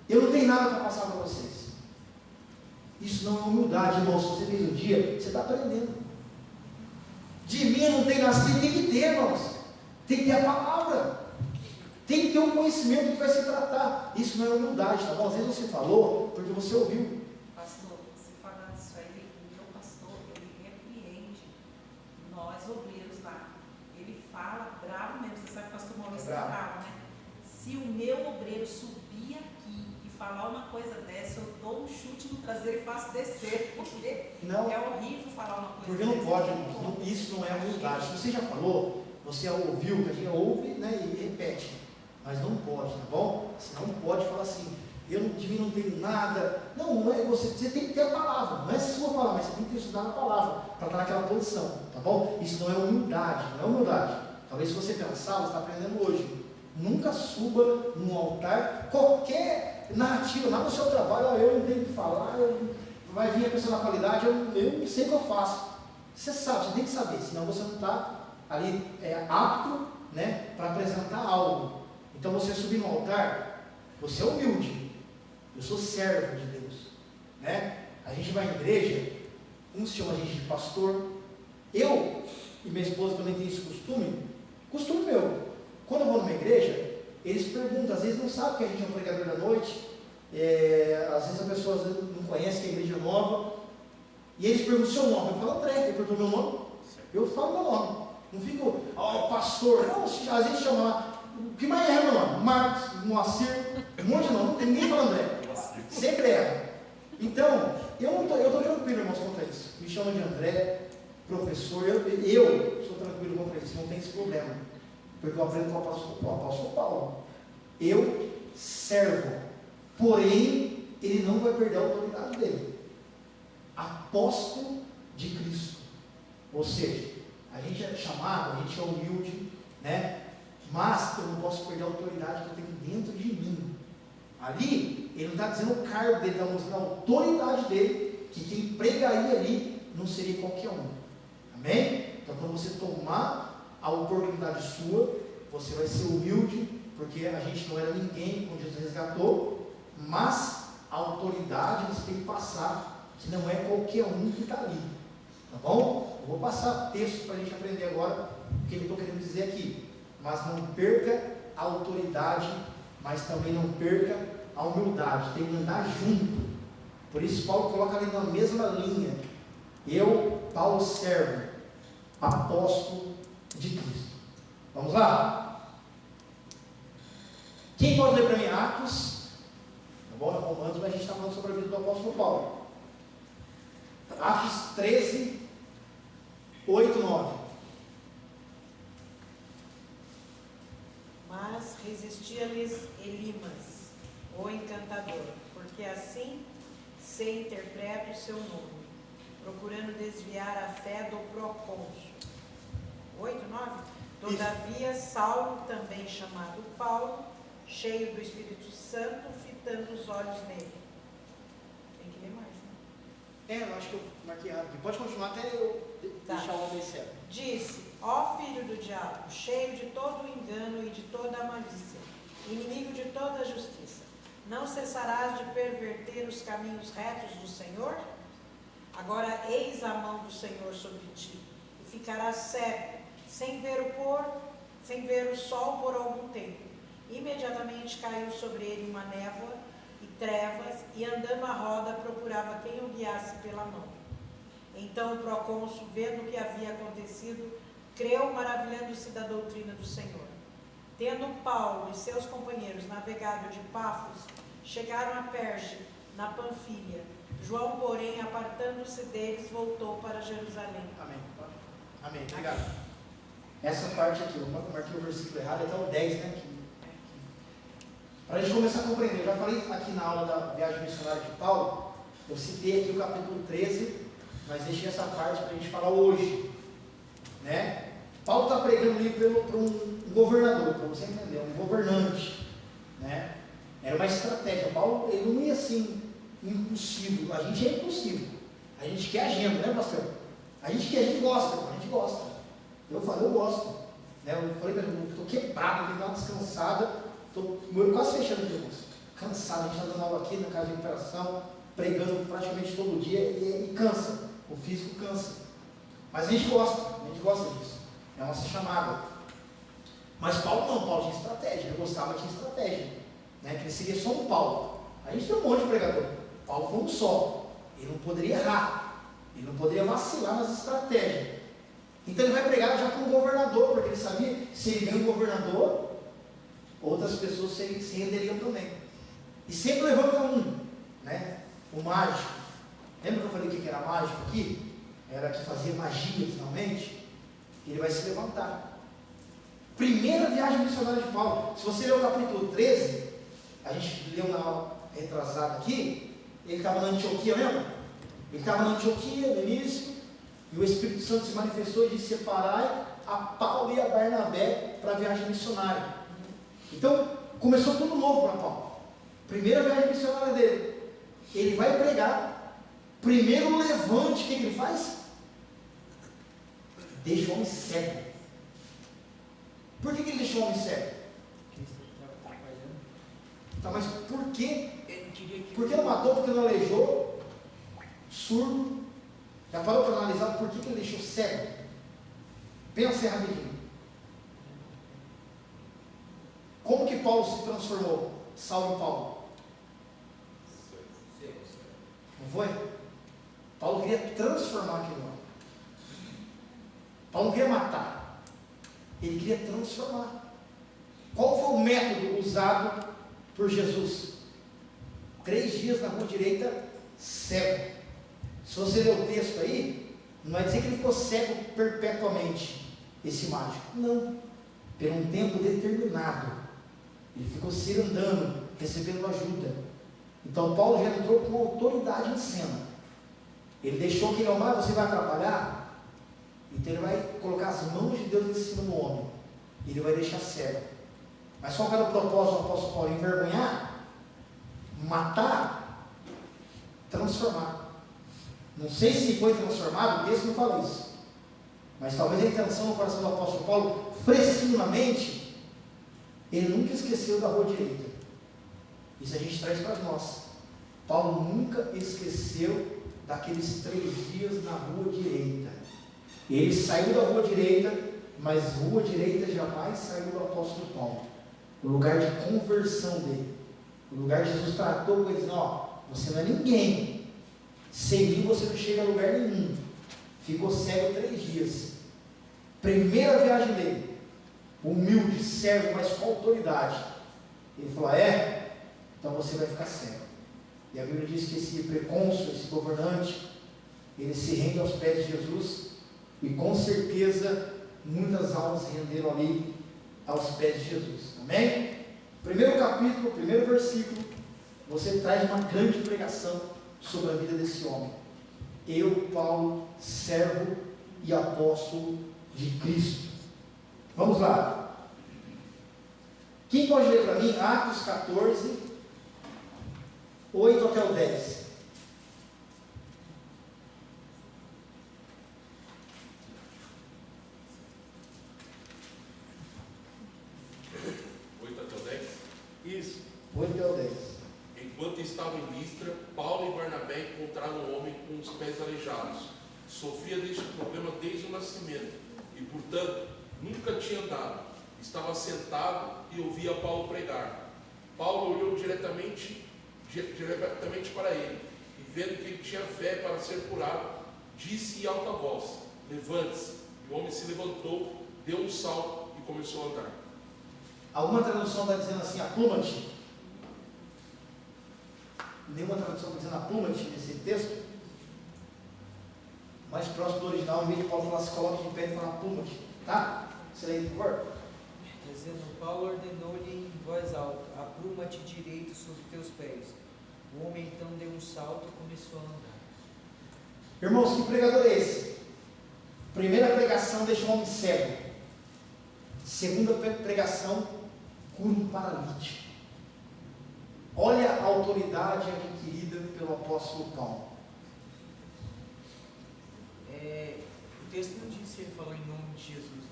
eu não tenho nada para passar para vocês. Isso não é humildade, irmão. Se você fez um dia, você está aprendendo. De mim não tem nada, você tem que ter, irmãos. Tem que ter a palavra. Tem que ter um conhecimento que vai se tratar. Isso não é humildade, tá bom? Às vezes você falou porque você ouviu. Pastor, você falando isso aí, o meu pastor, ele repreende nós obreiros lá. Ele fala bravo mesmo. Você sabe que o pastor Maurício é bravo, né? Se o meu obreiro subir aqui e falar uma coisa dessa, eu dou um chute no traseiro e faço descer, porque Não. é horrível falar uma coisa Porque não pode, irmão. Isso não é humildade. Se você já falou, você ouviu, que a gente ouve, né, e repete. Mas não pode, tá bom? Você não pode falar assim: de mim não tenho nada. Não é você tem que ter a palavra. Não é sua palavra, mas você tem que estudar a palavra para estar naquela posição, tá bom? Isso não é humildade, não é humildade. Talvez se você pensar, você está aprendendo hoje. Nunca suba num altar qualquer narrativa, lá no seu trabalho: eu não tenho que falar, vai vir a pessoa na qualidade, eu não sei o que eu faço. Você sabe, você tem que saber, senão você não está ali apto, né, para apresentar algo. Então você subir no altar, você é humilde. Eu sou servo de Deus, né? A gente vai em igreja, uns chamam a gente de pastor. Eu e minha esposa também tem esse costume meu. Quando eu vou numa igreja, eles perguntam, às vezes não sabem que a gente é um pregador da noite, às vezes a pessoa não conhece que a igreja é nova, e eles perguntam o seu nome. Eu falo: André. Ele perguntou meu nome, eu falo meu nome. Não fico: pastor. Não, às vezes chama lá. O que mais é meu nome? Marcos, Moacir, um monte de nome. Ninguém fala André. Sempre erra. Então, eu estou tranquilo, irmãos, quanto a isso. Me chamam de André, professor. Eu sou tranquilo quanto a isso, não tem esse problema. Porque eu aprendo com o apóstolo Paulo. Eu servo, porém, ele não vai perder a autoridade dele. Apóstolo de Cristo. Ou seja, A gente é chamado, a gente é humilde, né? Mas eu não posso perder a autoridade que eu tenho dentro de mim. Ali, ele não está dizendo o cargo dele, está mostrando a autoridade dele, que quem pregaria ali não seria qualquer um. Amém? Então, quando você tomar a oportunidade sua, você vai ser humilde, porque a gente não era ninguém quando Jesus resgatou, mas a autoridade você tem que passar, que não é qualquer um que está ali. Tá bom? Eu vou passar texto para a gente aprender agora o que eu estou querendo dizer aqui. Mas não perca a autoridade, mas também não perca a humildade. Tem que andar junto. Por isso Paulo coloca ali na mesma linha. Eu, Paulo, servo, apóstolo de Cristo. Vamos lá? Quem pode ler para mim Atos? Tá bom? É Romanos, mas a gente está falando sobre a vida do apóstolo Paulo. Atos 13, 8, 9. Mas resistia-lhes Elimas, o encantador, porque assim se interpreta o seu nome, procurando desviar a fé do procônsul. 8, 9? Todavia, Saulo, também chamado Paulo, cheio do Espírito Santo, fitando os olhos nele. Tem que ler mais, né? Eu acho que eu marquei errado aqui. Pode continuar até eu deixar o homem certo. Disse: ó filho do diabo, cheio de todo o engano e de toda a malícia, inimigo de toda a justiça, não cessarás de perverter os caminhos retos do Senhor? Agora eis a mão do Senhor sobre ti, e ficarás cego, sem ver o sol por algum tempo. Imediatamente caiu sobre ele uma névoa e trevas, e andando à roda procurava quem o guiasse pela mão. Então o procônsul, vendo o que havia acontecido, creu, maravilhando-se da doutrina do Senhor. Tendo Paulo e seus companheiros navegado de Pafos, chegaram a Perge, na Panfilha. João, porém, apartando-se deles, voltou para Jerusalém. Amém. Amém. Obrigado. Essa parte aqui, eu marquei o versículo errado, até o 10, né? Para a gente começar a compreender, eu já falei aqui na aula da viagem missionária de Paulo, eu citei aqui o capítulo 13, mas deixei essa parte para a gente falar hoje, né? Paulo está pregando ali para um governador, para você entender, um governante, né? Era uma estratégia. Paulo, ele não ia assim, impulsivo. A gente é impulsivo. A gente quer agenda, né, pastor? A gente gosta. Eu falei, eu gosto. Né? Eu falei para ele, estou quebrado, tenho que dar uma descansada, estou quase fechando aqui, irmãos. Cansado, a gente está dando aula aqui na casa de recuperação, pregando praticamente todo dia e cansa. O físico cansa. Mas a gente gosta disso. É a nossa chamada. Mas Paulo não, Paulo tinha estratégia, ele gostava, tinha estratégia. Né? Que ele seria só um Paulo. A gente tem um monte de pregador. Paulo foi um só. Ele não poderia errar. Ele não poderia vacilar nas estratégias. Então ele vai pregar já para um governador, porque ele sabia que se ele ganha um governador, outras pessoas se renderiam também. E sempre levanta um, né? O mágico. Lembra que eu falei que era mágico aqui? Era que fazia magia finalmente. Ele vai se levantar. Primeira viagem missionária de Paulo. Se você ler o capítulo 13, a gente leu na aula retrasada aqui, ele estava na Antioquia, lembra? Ele estava na Antioquia no início, e o Espírito Santo se manifestou e disse: separai a Paulo e a Barnabé para a viagem missionária. Então, começou tudo novo para Paulo. Primeira viagem missionária dele. Ele vai pregar. Primeiro levante, o que ele faz? Deixa o homem cego. Por que ele deixou o homem cego? Tá, mas por quê? Por que não matou? Porque não aleijou? Surdo? Já parou para analisar por que ele deixou cego? Pensa aí rapidinho. Como que Paulo se transformou? Saulo e Paulo. Não foi? Paulo queria transformar aquele homem. Paulo não queria matar. Ele queria transformar. Qual foi o método usado por Jesus? 3 dias na mão direita, cego. Se você ler o texto aí, não vai dizer que ele ficou cego perpetuamente, esse mágico. Não. Por um tempo determinado. Ele ficou se andando, recebendo ajuda. Então Paulo já entrou com autoridade em cena. Ele deixou aquele homem: você vai atrapalhar? Então ele vai colocar as mãos de Deus em cima do homem. E ele vai deixar cego. Mas qual era o propósito do apóstolo Paulo? Envergonhar, matar, transformar. Não sei se foi transformado, o texto não fala isso. Mas talvez a intenção no coração do apóstolo Paulo, fresquinho na mente, ele nunca esqueceu da rua direita. Isso a gente traz para nós. Paulo nunca esqueceu daqueles 3 dias na rua direita. Ele saiu da rua direita, mas rua direita jamais saiu do apóstolo Paulo. O lugar de conversão dele. O lugar que Jesus tratou com ele, dizendo, ó, você não é ninguém. Sem mim você não chega a lugar nenhum. Ficou cego 3 dias. Primeira viagem dele. Humilde, servo, mas com autoridade. Ele falou, então você vai ficar cego. E a Bíblia diz que esse precônsul, esse governante, ele se rende aos pés de Jesus. E com certeza muitas almas se renderam ali aos pés de Jesus. Amém? Primeiro capítulo, primeiro versículo, você traz uma grande pregação sobre a vida desse homem. Eu, Paulo, servo e apóstolo de Cristo. Vamos lá. Quem pode ler para mim Atos 14, 8 até o 10? Isso, 8 até o 10. Enquanto estavam em Listra, Paulo e Barnabé encontraram um homem com os pés aleijados. Sofria deste problema desde o nascimento e, portanto, nunca tinha andado. Estava sentado e ouvia Paulo pregar. Paulo olhou diretamente para ele e, vendo que ele tinha fé para ser curado, disse em alta voz: levante-se. E o homem se levantou, deu um salto e começou a andar. Alguma tradução está dizendo assim, apluma-te. Nenhuma tradução está dizendo apluma-te nesse texto. Mais próximo do original, em vez de Paulo falar, se coloque de pé e falar apluma-te. Tá? Você lê, por favor. Dizendo, Paulo ordenou-lhe em voz alta, apruma-te direito sobre teus pés. O homem então deu um salto e começou a andar. Irmãos, que pregador é esse? Primeira pregação deixa um homem cego. Segunda pregação, cura um paralítico. Olha a autoridade adquirida pelo apóstolo Paulo. O texto não diz se ele falou em nome de Jesus.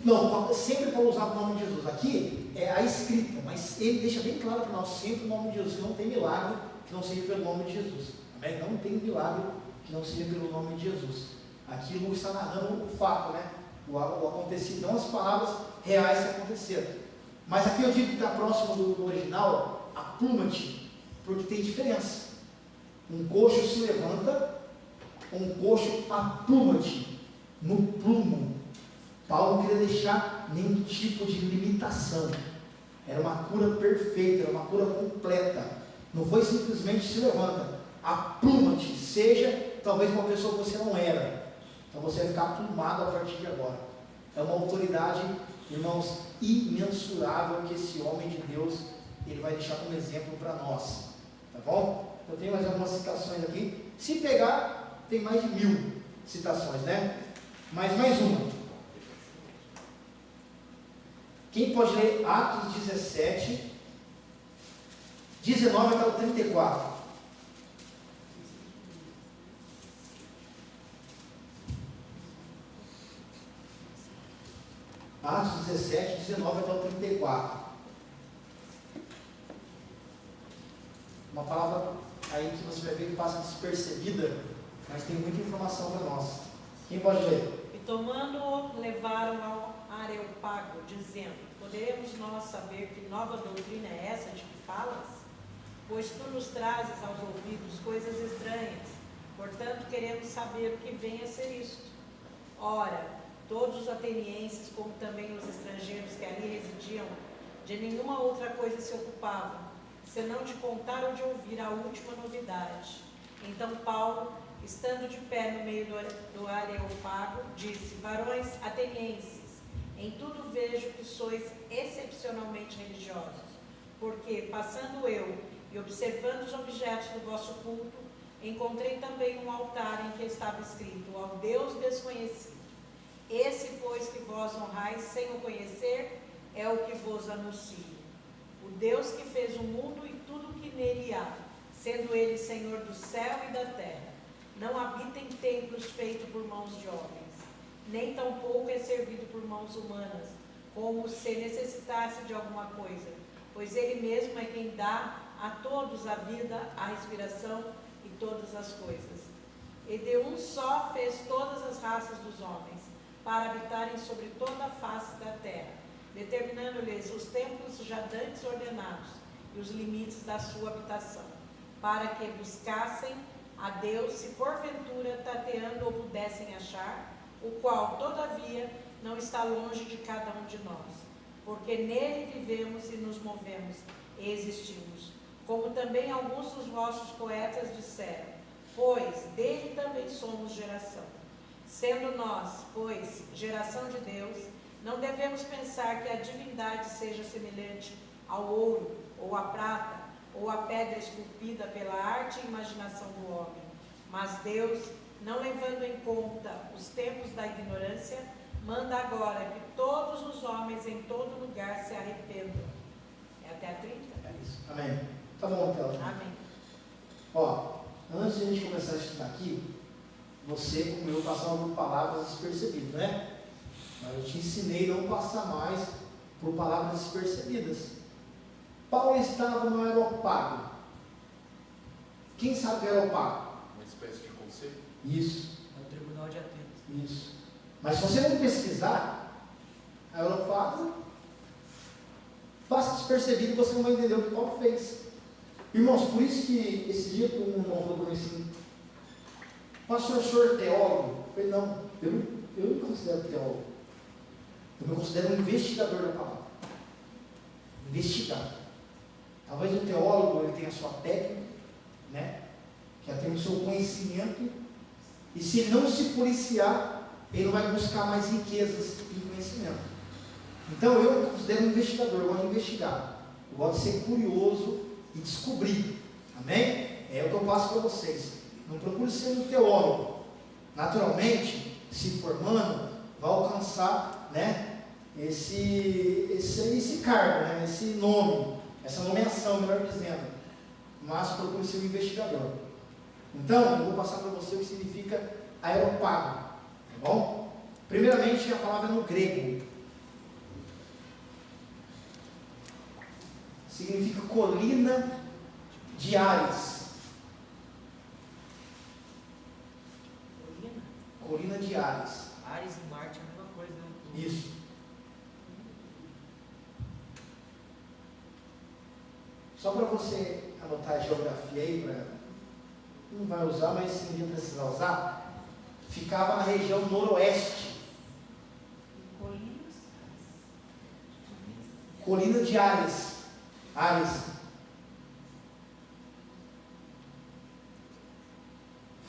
Não, sempre Paulo usava o nome de Jesus. Aqui é a escrita, mas ele deixa bem claro para nós sempre o nome de Jesus. Não tem milagre que não seja pelo nome de Jesus. Amém? Não tem milagre que não seja pelo nome de Jesus. Aqui Lucas está narrando o fato, né? O acontecido, não as palavras reais que aconteceram. Mas aqui eu digo que está próximo do original, apluma-te, porque tem diferença. Um coxo se levanta, um coxo apluma-te, no plumo. Paulo não queria deixar nenhum tipo de limitação. Era uma cura perfeita, era uma cura completa. Não foi simplesmente se levanta, apluma-te, seja talvez uma pessoa que você não era. Então você vai ficar aplumado a partir de agora. É uma autoridade, irmãos, imensurável que esse homem de Deus, ele vai deixar como exemplo para nós. Tá bom? Eu tenho mais algumas citações aqui. Se pegar, tem mais de 1000 citações, né? Mas mais uma. Quem pode ler Atos 17, 19 até o 34? Atos 17, 19 até o 34. Uma palavra aí que você vai ver que passa despercebida, mas tem muita informação para nós. Quem pode ler? E tomando-o, levaram ao Areópago, dizendo: poderemos nós saber que nova doutrina é essa de que falas? Pois tu nos trazes aos ouvidos coisas estranhas, portanto queremos saber o que vem a ser isto. Ora, todos os atenienses, como também os estrangeiros que ali residiam, de nenhuma outra coisa se ocupavam, senão de contar ou de ouvir a última novidade. Então Paulo, estando de pé no meio do Areópago, disse: varões atenienses, em tudo vejo que sois excepcionalmente religiosos, porque, passando eu e observando os objetos do vosso culto, encontrei também um altar em que estava escrito: ao Deus desconhecido. Esse, pois, que vós honrais sem o conhecer, é o que vos anuncio. O Deus que fez o mundo e tudo que nele há, sendo ele Senhor do céu e da terra, não habita em templos feitos por mãos de homens, nem tampouco é servido por mãos humanas, como se necessitasse de alguma coisa, pois ele mesmo é quem dá a todos a vida, a respiração e todas as coisas. E de um só fez todas as raças dos homens, para habitarem sobre toda a face da terra, determinando-lhes os tempos já dantes ordenados e os limites da sua habitação, para que buscassem a Deus, se porventura tateando ou pudessem achar, o qual, todavia, não está longe de cada um de nós, porque nele vivemos e nos movemos e existimos, como também alguns dos vossos poetas disseram, pois dele também somos geração. Sendo nós, pois, geração de Deus, não devemos pensar que a divindade seja semelhante ao ouro, ou à prata, ou à pedra esculpida pela arte e imaginação do homem. Mas Deus, não levando em conta os tempos da ignorância, manda agora que todos os homens em todo lugar se arrependam. É até a 30? É isso. Amém. Tá bom, então. Amém. Ó, antes de a gente começar a estudar aqui, você, como eu, passava por palavras despercebidas, né? Mas eu te ensinei a não passar mais por palavras despercebidas. Paulo estava no Areópago. Quem sabe o que é Areópago? Uma espécie de conselho. Isso, É o Tribunal de Atenas. isso. Mas se você não pesquisar, Areópago, passa despercebido e você não vai entender o que Paulo fez. Irmãos, por isso que esse dia um irmão falou para mim assim, pastor, senhor teólogo? Eu falei, não, eu não me considero teólogo. Eu me considero um investigador da palavra. Investigar. Talvez o teólogo ele tenha a sua técnica, né? Já tem o seu conhecimento. E se não se policiar, ele não vai buscar mais riquezas e conhecimento. Então eu me considero um investigador, eu gosto de investigar. Eu gosto de ser curioso e descobrir. Amém? É o que eu passo para vocês. Não procure ser um teólogo. Naturalmente, se formando, vai alcançar, né, esse cargo, né, esse nome, essa nomeação, melhor dizendo. Mas procure ser um investigador. Então, eu vou passar para você o que significa Areópago. Tá bom? Primeiramente, a palavra no grego. Significa colina de Ares. Colina de Ares. Ares e Marte é a mesma coisa, né? Isso. Só para você anotar a geografia aí, não vai usar, mas se ninguém precisar usar, ficava na região noroeste. Colina de Ares. Ares.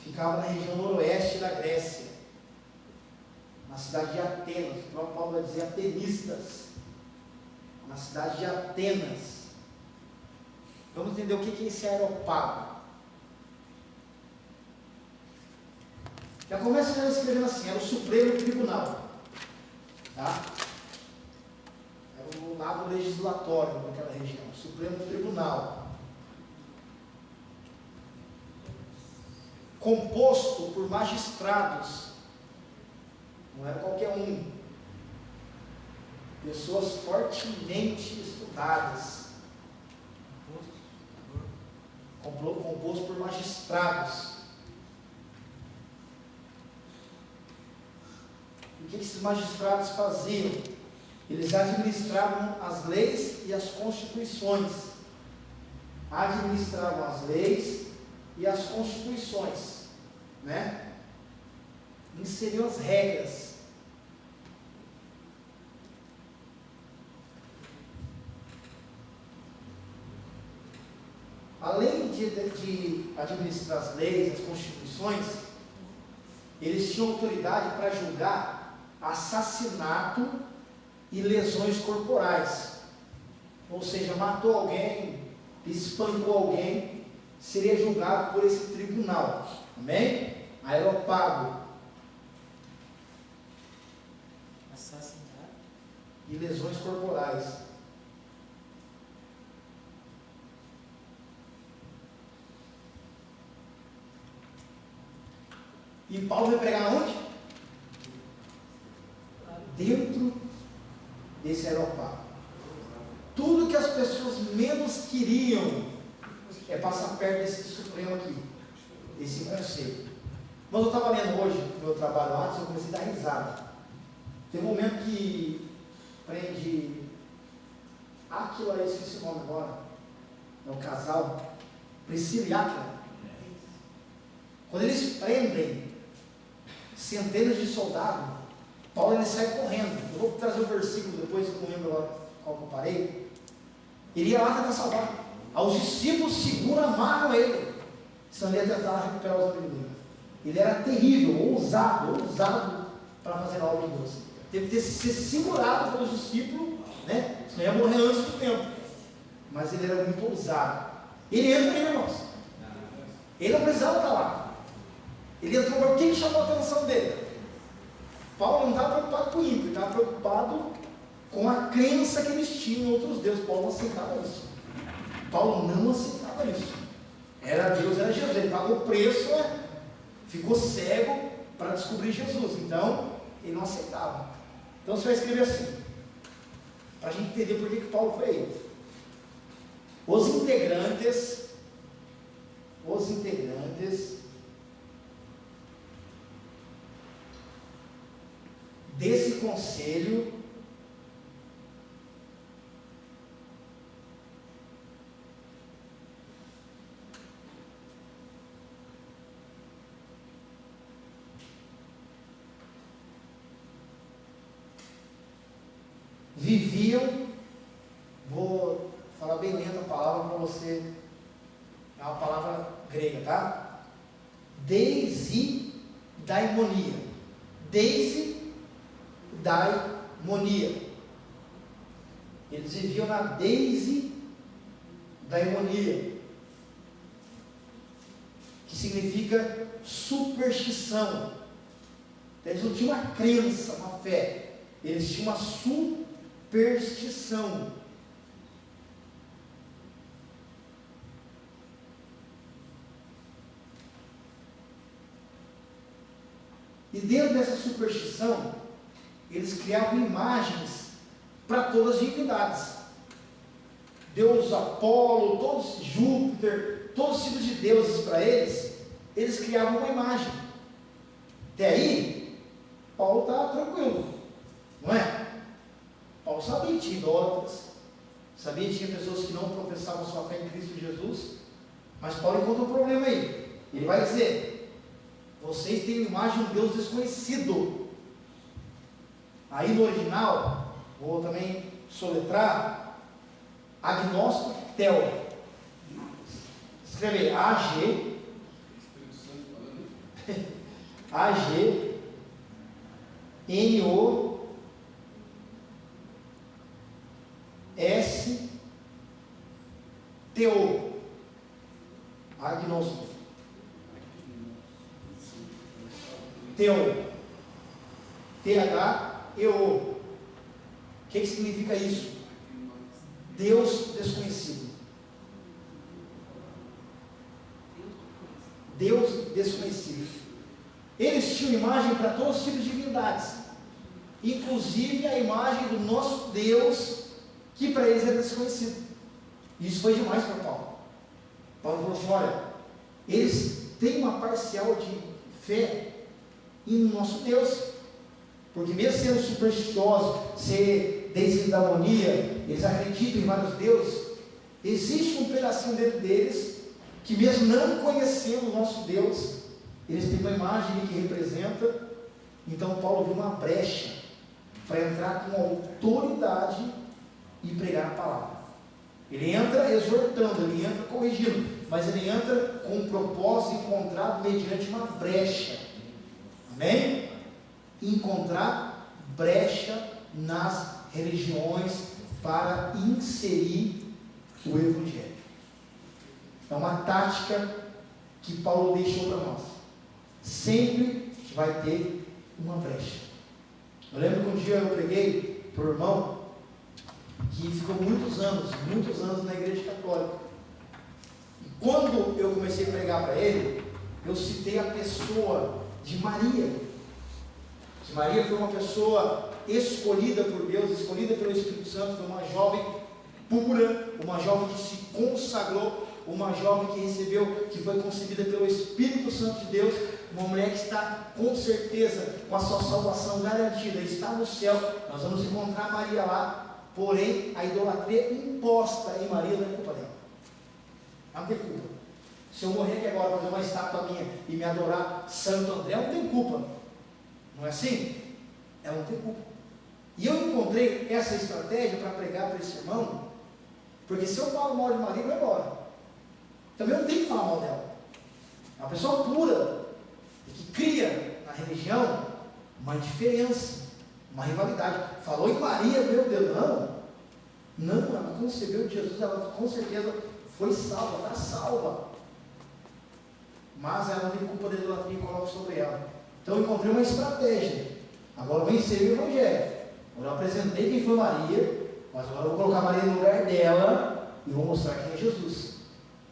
Ficava na região noroeste da Grécia, na cidade de Atenas. O próprio Paulo vai dizer atenistas, na cidade de Atenas. Vamos entender o que é esse Areópago. Já começa já escrevendo assim, era o Supremo Tribunal. Tá? Era o lado legislatório daquela região, o Supremo Tribunal. Composto por magistrados, não era qualquer um, pessoas fortemente estudadas, composto por magistrados. E o que esses magistrados faziam? Eles administravam as leis e as constituições. Administravam as leis e as constituições, né? Inseriam as regras. Além de administrar as leis, as constituições, eles tinham autoridade para julgar assassinato e lesões corporais. Ou seja, matou alguém, espancou alguém, seria julgado por esse tribunal. Amém? Areópago. e lesões corporais. E Paulo vai pregar onde? Dentro desse aeroporto. Tudo que as pessoas menos queriam é passar perto desse Supremo aqui, desse conselho. Mas eu estava lendo hoje no meu trabalho antes, eu comecei a dar risada. Tem um momento que prende Áquila, eu esqueci o nome agora, é um casal, Priscila e Áquila. Quando eles prendem centenas de soldados, Paulo ele sai correndo. Eu vou trazer o versículo depois, que eu não lembro agora qual que eu parei. Ele ia lá tentar salvar. Os discípulos seguram, amarram ele, senão ele ia tentar recuperar os amigos dele. Ele era terrível, ousado para fazer a obra de Deus. Teve que ser segurado pelos discípulos, né? Senão ia morrer antes do tempo. Mas ele era muito ousado. Ele entra aí, irmãos. Ele não precisava estar lá. Ele entrou, mas quem chamou a atenção dele? Paulo não estava preocupado com o ímpio, ele estava preocupado com a crença que eles tinham em outros deuses. Paulo não aceitava isso. Paulo não aceitava isso. Era Deus, era Jesus. Ele pagou o preço, né? Ficou cego para descobrir Jesus. Então, ele não aceitava. Então você vai escrever assim, para a gente entender por que Paulo foi aí. Os integrantes desse conselho viviam, vou falar bem lento a palavra para você, é uma palavra grega, tá? Desidaimonia. Desidaimonia. Eles viviam na desidaimonia, que significa superstição. Eles não tinham uma crença, uma fé, eles tinham uma superstição. E dentro dessa superstição, eles criavam imagens para todas as divindades. Deus Apolo, todos Júpiter, todos os tipos de deuses para eles criavam uma imagem. Até aí, Paulo está tranquilo, não é? Paulo sabia que tinha idólatras, sabia que tinha pessoas que não professavam sua fé em Cristo Jesus, mas Paulo encontra um problema aí. Ele vai dizer: vocês têm a imagem de um Deus desconhecido. Aí no original, vou também soletrar, agnóstico tel. Escrever AG, AGNOSTO. Agnóstico. Teo. T-H-E-O. O que significa isso? Deus desconhecido. Deus desconhecido. Eles tinham imagem para todos os tipos de divindades, inclusive a imagem do nosso Deus, que para eles era desconhecido. Isso foi demais para Paulo. Paulo falou assim: olha, eles têm uma parcial de fé em nosso Deus, porque mesmo sendo supersticiosos, ser desidaimonia, eles acreditam em vários deuses, existe um pedacinho dentro deles, que mesmo não conhecendo o nosso Deus, eles têm uma imagem que representa. Então Paulo viu uma brecha para entrar com autoridade e pregar a palavra. Ele entra exortando, ele entra corrigindo, mas ele entra com um propósito encontrado mediante uma brecha. Amém? Encontrar brecha nas religiões para inserir o Evangelho. É uma tática que Paulo deixou para nós. Sempre vai ter uma brecha. Eu lembro que um dia eu preguei para o irmão, que ficou muitos anos na igreja católica. E quando eu comecei a pregar para ele, eu citei a pessoa de Maria. Que Maria foi uma pessoa escolhida por Deus, escolhida pelo Espírito Santo, foi uma jovem pura, uma jovem que se consagrou, uma jovem que recebeu, que foi concebida pelo Espírito Santo de Deus, uma mulher que está com certeza com a sua salvação garantida, está no céu. Nós vamos encontrar Maria lá, porém a idolatria imposta em Maria não é culpa dela, ela não tem culpa. Se eu morrer aqui agora, fazer uma estátua minha e me adorar Santo André, ela não tem culpa, não é assim? Ela não tem culpa. E eu encontrei essa estratégia para pregar para esse irmão, porque se eu falo mal de Maria, vai embora. Também eu não tenho que falar mal dela. É uma pessoa pura, que cria na religião uma indiferença, uma rivalidade. Falou em Maria, meu Deus, não, ela concebeu de Jesus, ela com certeza foi salva, está salva. Mas ela não tem culpa da idolatria que coloca sobre ela. Então eu encontrei uma estratégia. Agora eu vou inserir o Evangelho. Agora eu apresentei quem foi Maria, mas agora eu vou colocar Maria no lugar dela e vou mostrar quem é Jesus.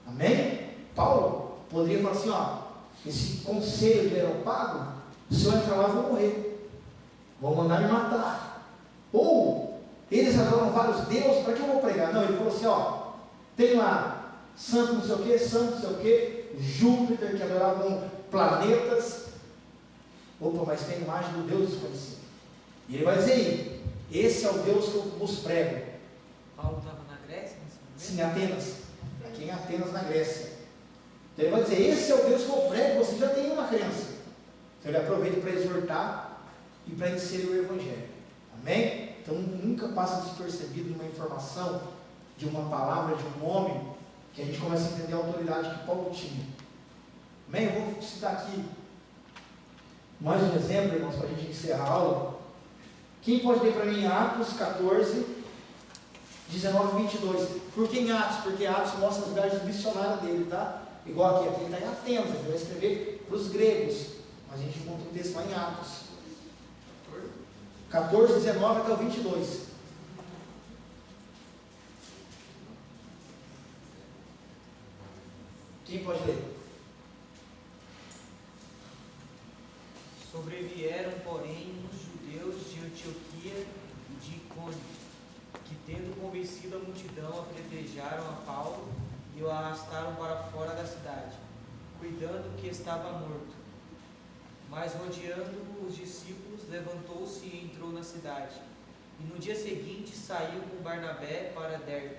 Amém? Paulo poderia falar assim, esse conselho de Areópago, se eu entrar lá eu vou morrer, vou mandar me matar. Ou eles adoram vários deuses, para que eu vou pregar? Não, ele falou assim, tem lá santo não sei o que, santo não sei o que, Júpiter, que adoravam planetas. Opa, mas tem a imagem do Deus desconhecido. E ele vai dizer aí, esse é o Deus que eu vos prego. Paulo estava na Grécia? Sim, Atenas. Aqui em Atenas, na Grécia. Então ele vai dizer, esse é o Deus que eu prego, você já tem uma crença. Então ele aproveita para exortar e para inserir o Evangelho. Amém? Então nunca passa despercebido uma informação, de uma palavra, de um nome, que a gente começa a entender a autoridade que Paulo tinha. Amém? Eu vou citar aqui mais um exemplo, irmãos, para a gente encerrar a aula. Quem pode ler para mim Atos 14, 19 e 22? Por que em Atos? Porque Atos mostra as viagens missionárias dele, tá? Igual aqui ele está em Atenas, ele vai escrever para os gregos. Mas a gente encontra um texto lá em Atos 14, 19 até o 22. Quem pode ler? Sobrevieram, porém, os judeus de Antioquia e de Icônio, que, tendo convencido a multidão, apedrejaram a Paulo e o arrastaram para fora da cidade, cuidando que estava morto. Mas, rodeando os discípulos, levantou-se e entrou na cidade. E no dia seguinte saiu com Barnabé para Derbe.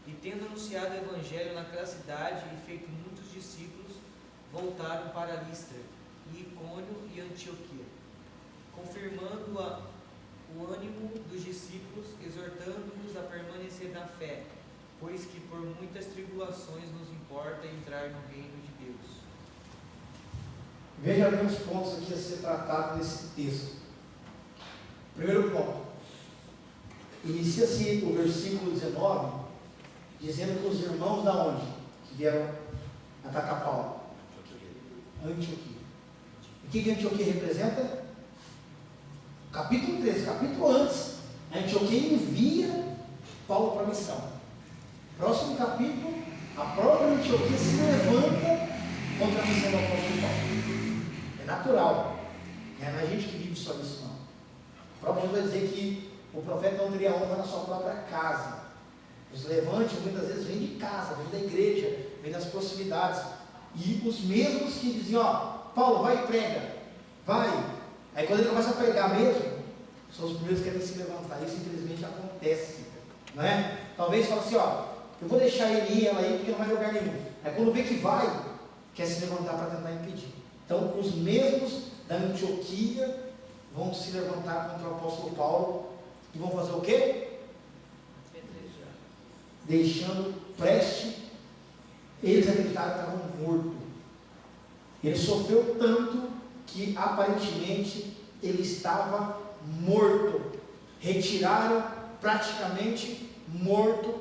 E, tendo anunciado o evangelho naquela cidade e feito muitos discípulos, voltaram para Listra, e Icônio e Antioquia, confirmando o ânimo dos discípulos, exortando-os a permanecer na fé, pois que por muitas tribulações nos importa entrar no reino de Deus. Veja alguns pontos aqui a ser tratados nesse texto. Primeiro ponto, inicia-se o versículo 19, dizendo que os irmãos da onde? Que vieram atacar Paulo? Antioquia. O que Antioquia representa? Capítulo 13, capítulo antes, a Antioquia envia Paulo para a missão. Próximo capítulo, a própria Antioquia se levanta contra a missão do apóstolo Paulo. É natural, não é a gente que vive só isso não. O próprio Jesus vai dizer que o profeta não teria honra na sua própria casa. Os levantes muitas vezes vêm de casa, vêm da igreja, vêm das proximidades. E os mesmos que diziam, Paulo, vai e prega, vai. Aí quando ele começa a pregar mesmo, são os primeiros que querem se levantar. Isso infelizmente acontece, não é? Talvez fale assim, eu vou deixar ele ir, ela ir, porque não vai em lugar nenhum. Aí quando vê que vai, quer se levantar para tentar impedir. Então os mesmos da Antioquia vão se levantar contra o apóstolo Paulo e vão fazer o quê? Deixando preste, eles acreditaram que estavam mortos. Ele sofreu tanto que aparentemente ele estava morto. Retiraram praticamente morto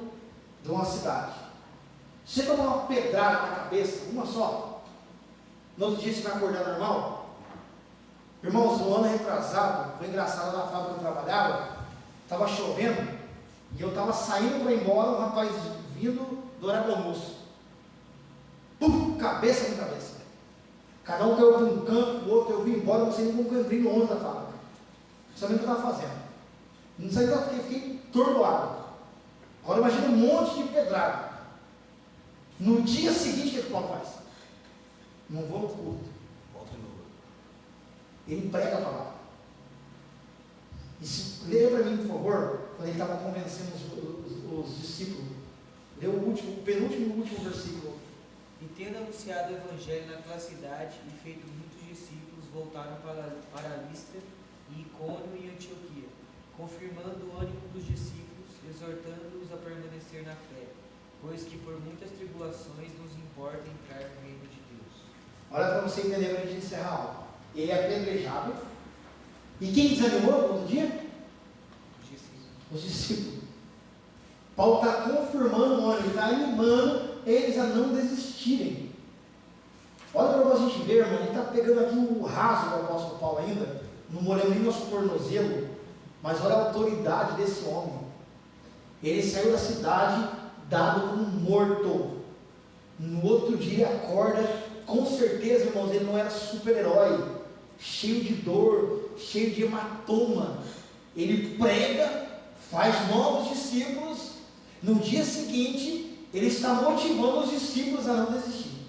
de uma cidade. Você toma uma pedrada na cabeça, uma só, no outro dia você vai acordar normal? Irmãos, no ano retrasado, foi engraçado, na fábrica que eu trabalhava, estava chovendo, E eu estava saindo para ir embora, um rapaz vindo do horário do almoço. Pum, cabeça com cabeça. Cada um caiu para um canto, o outro, eu vim embora, não sei nem como eu entrei no 11 da fábrica. Não sabia o que eu estava fazendo. Não sei, eu fiquei tordoado. Agora imagina um monte de pedrada. No dia seguinte, o que o Paulo faz? Não vou no culto. Volta de novo. Ele prega a palavra. Leia para mim, por favor, quando ele estava convencendo os discípulos. Lê o penúltimo e último versículo. E tendo anunciado o evangelho naquela cidade e feito muitos discípulos, voltaram para Listra, e Icônio e Antioquia, confirmando o ânimo dos discípulos, exortando-os a permanecer na fé, pois que por muitas tribulações nos importa entrar no reino de Deus. Olha para você entender para a gente encerrar a aula. Ele é apedrejado. E quem desanimou no outro dia? Os discípulos. Paulo está confirmando o ânimo, ele está animando eles a não desistirem. Olha para a gente ver, irmão, ele está pegando aqui o raso do apóstolo Paulo ainda, não molhando nem nosso tornozelo, mas olha a autoridade desse homem. Ele saiu da cidade dado como morto. No outro dia ele acorda, com certeza, irmãos, ele não era super-herói, cheio de dor, cheio de hematoma. Ele prega, faz novos discípulos. No dia seguinte, ele está motivando os discípulos a não desistir.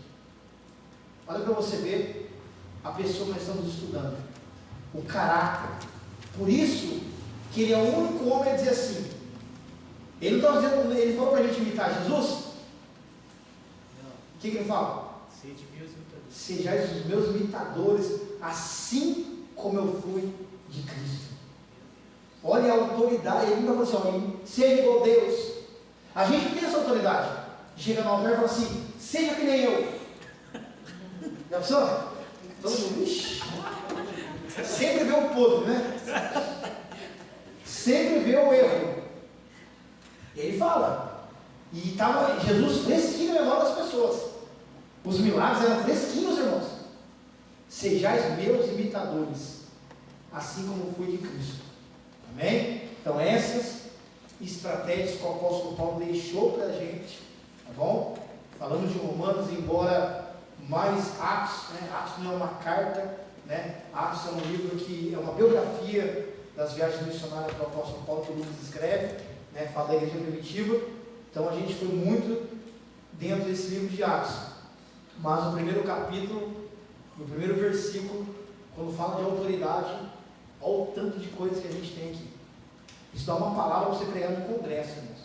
Olha para você ver a pessoa que nós estamos estudando, o caráter. Por isso que ele é o único homem a dizer assim. Ele não está dizendo, ele falou para a gente imitar Jesus? Não. O que ele fala? Sede meus imitadores. Sejais os meus imitadores, assim como eu fui de Cristo. Olha a autoridade. Ele não está falando assim, seja igual a Deus. A gente tem essa autoridade. Chega no altar e fala assim, seja que nem eu. Já pensou? Todo mundo, ixi. Sempre vê o podre, né? Sempre vê o erro. Ele fala. E estava Jesus fresquinho na memória das pessoas. Os milagres eram fresquinhos, irmãos. Sejais meus imitadores, assim como fui de Cristo. Amém? Então essas estratégias que o apóstolo Paulo deixou para a gente, tá bom? Falamos de Romanos, embora mais Atos, né? Atos não é uma carta, né? Atos é um livro que é uma biografia das viagens missionárias do apóstolo Paulo que o Lucas escreve, né? Fala da igreja primitiva. Então a gente foi muito dentro desse livro de Atos. Mas no primeiro capítulo, no primeiro versículo, quando fala de autoridade, olha o tanto de coisas que a gente tem aqui. Isso dá uma palavra para você pregar no congresso, irmãos.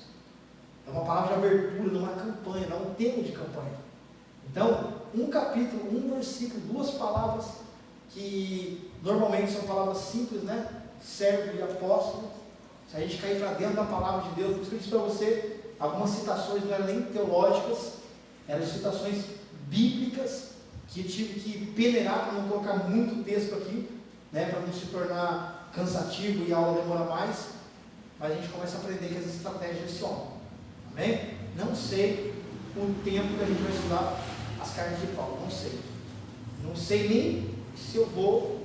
É uma palavra de abertura, numa campanha, não um tema de campanha. Então, um capítulo, um versículo, duas palavras que normalmente são palavras simples, né? Servo de apóstolo. Se a gente cair para dentro da palavra de Deus, por isso que eu disse para você, algumas citações não eram nem teológicas, eram citações bíblicas, que eu tive que peneirar para não colocar muito texto aqui, né? Para não se tornar cansativo e a aula demora mais. Mas a gente começa a aprender que as estratégias desse homem. Amém? Não sei o tempo que a gente vai estudar as cartas de Paulo. Não sei. Não sei nem se eu vou.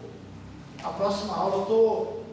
A próxima aula eu estou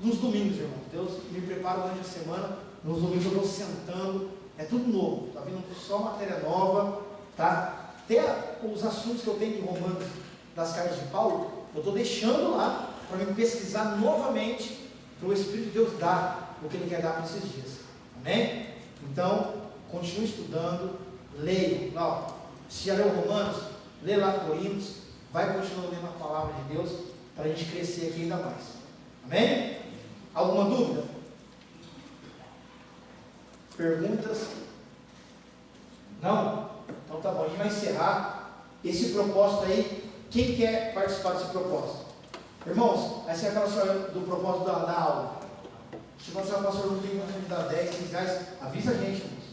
nos domingos, irmão. Deus me prepara durante a semana. Nos domingos eu estou sentando. É tudo novo. Está vindo só matéria nova. Tá? Até os assuntos que eu tenho de Romanos das cartas de Paulo, eu estou deixando lá para me pesquisar novamente para o Espírito de Deus dar o que Ele quer dar para esses dias. Amém? Então, continue estudando, leia. Lá, se já leu Romanos, lê lá Coríntios, vai continuando lendo a palavra de Deus para a gente crescer aqui ainda mais. Amém? Alguma dúvida? Perguntas? Não? Então tá bom, a gente vai encerrar esse propósito aí. Quem quer participar desse propósito? Irmãos, aí você vai falar do propósito da aula. Se você é pastor, não tem condição de dar 10, 15 reais, avisa a gente, irmãos.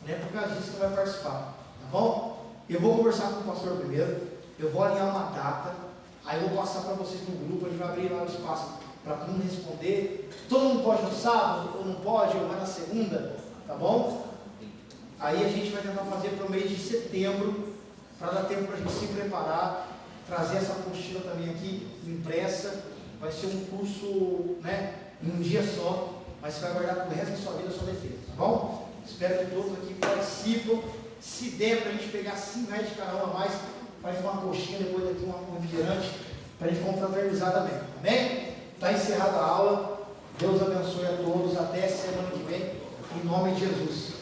Não é por causa disso que vai participar, tá bom? Eu vou conversar com o pastor primeiro, eu vou alinhar uma data, aí eu vou passar para vocês no grupo, a gente vai abrir lá o espaço para todo mundo responder. Todo mundo pode no sábado, ou não pode, ou vai na segunda, tá bom? Aí a gente vai tentar fazer para o mês de setembro, para dar tempo para a gente se preparar, trazer essa apostila também aqui impressa. Vai ser um curso, né, em um dia só. mas você vai guardar para o resto da sua vida a sua defesa, tá bom? Espero que todos aqui participam. Se der para a gente pegar R$5 de cada um a mais, faz uma coxinha, depois daqui um refrigerante, para a gente confraternizar também, amém? Está encerrada a aula. Deus abençoe a todos. Até semana que vem, em nome de Jesus.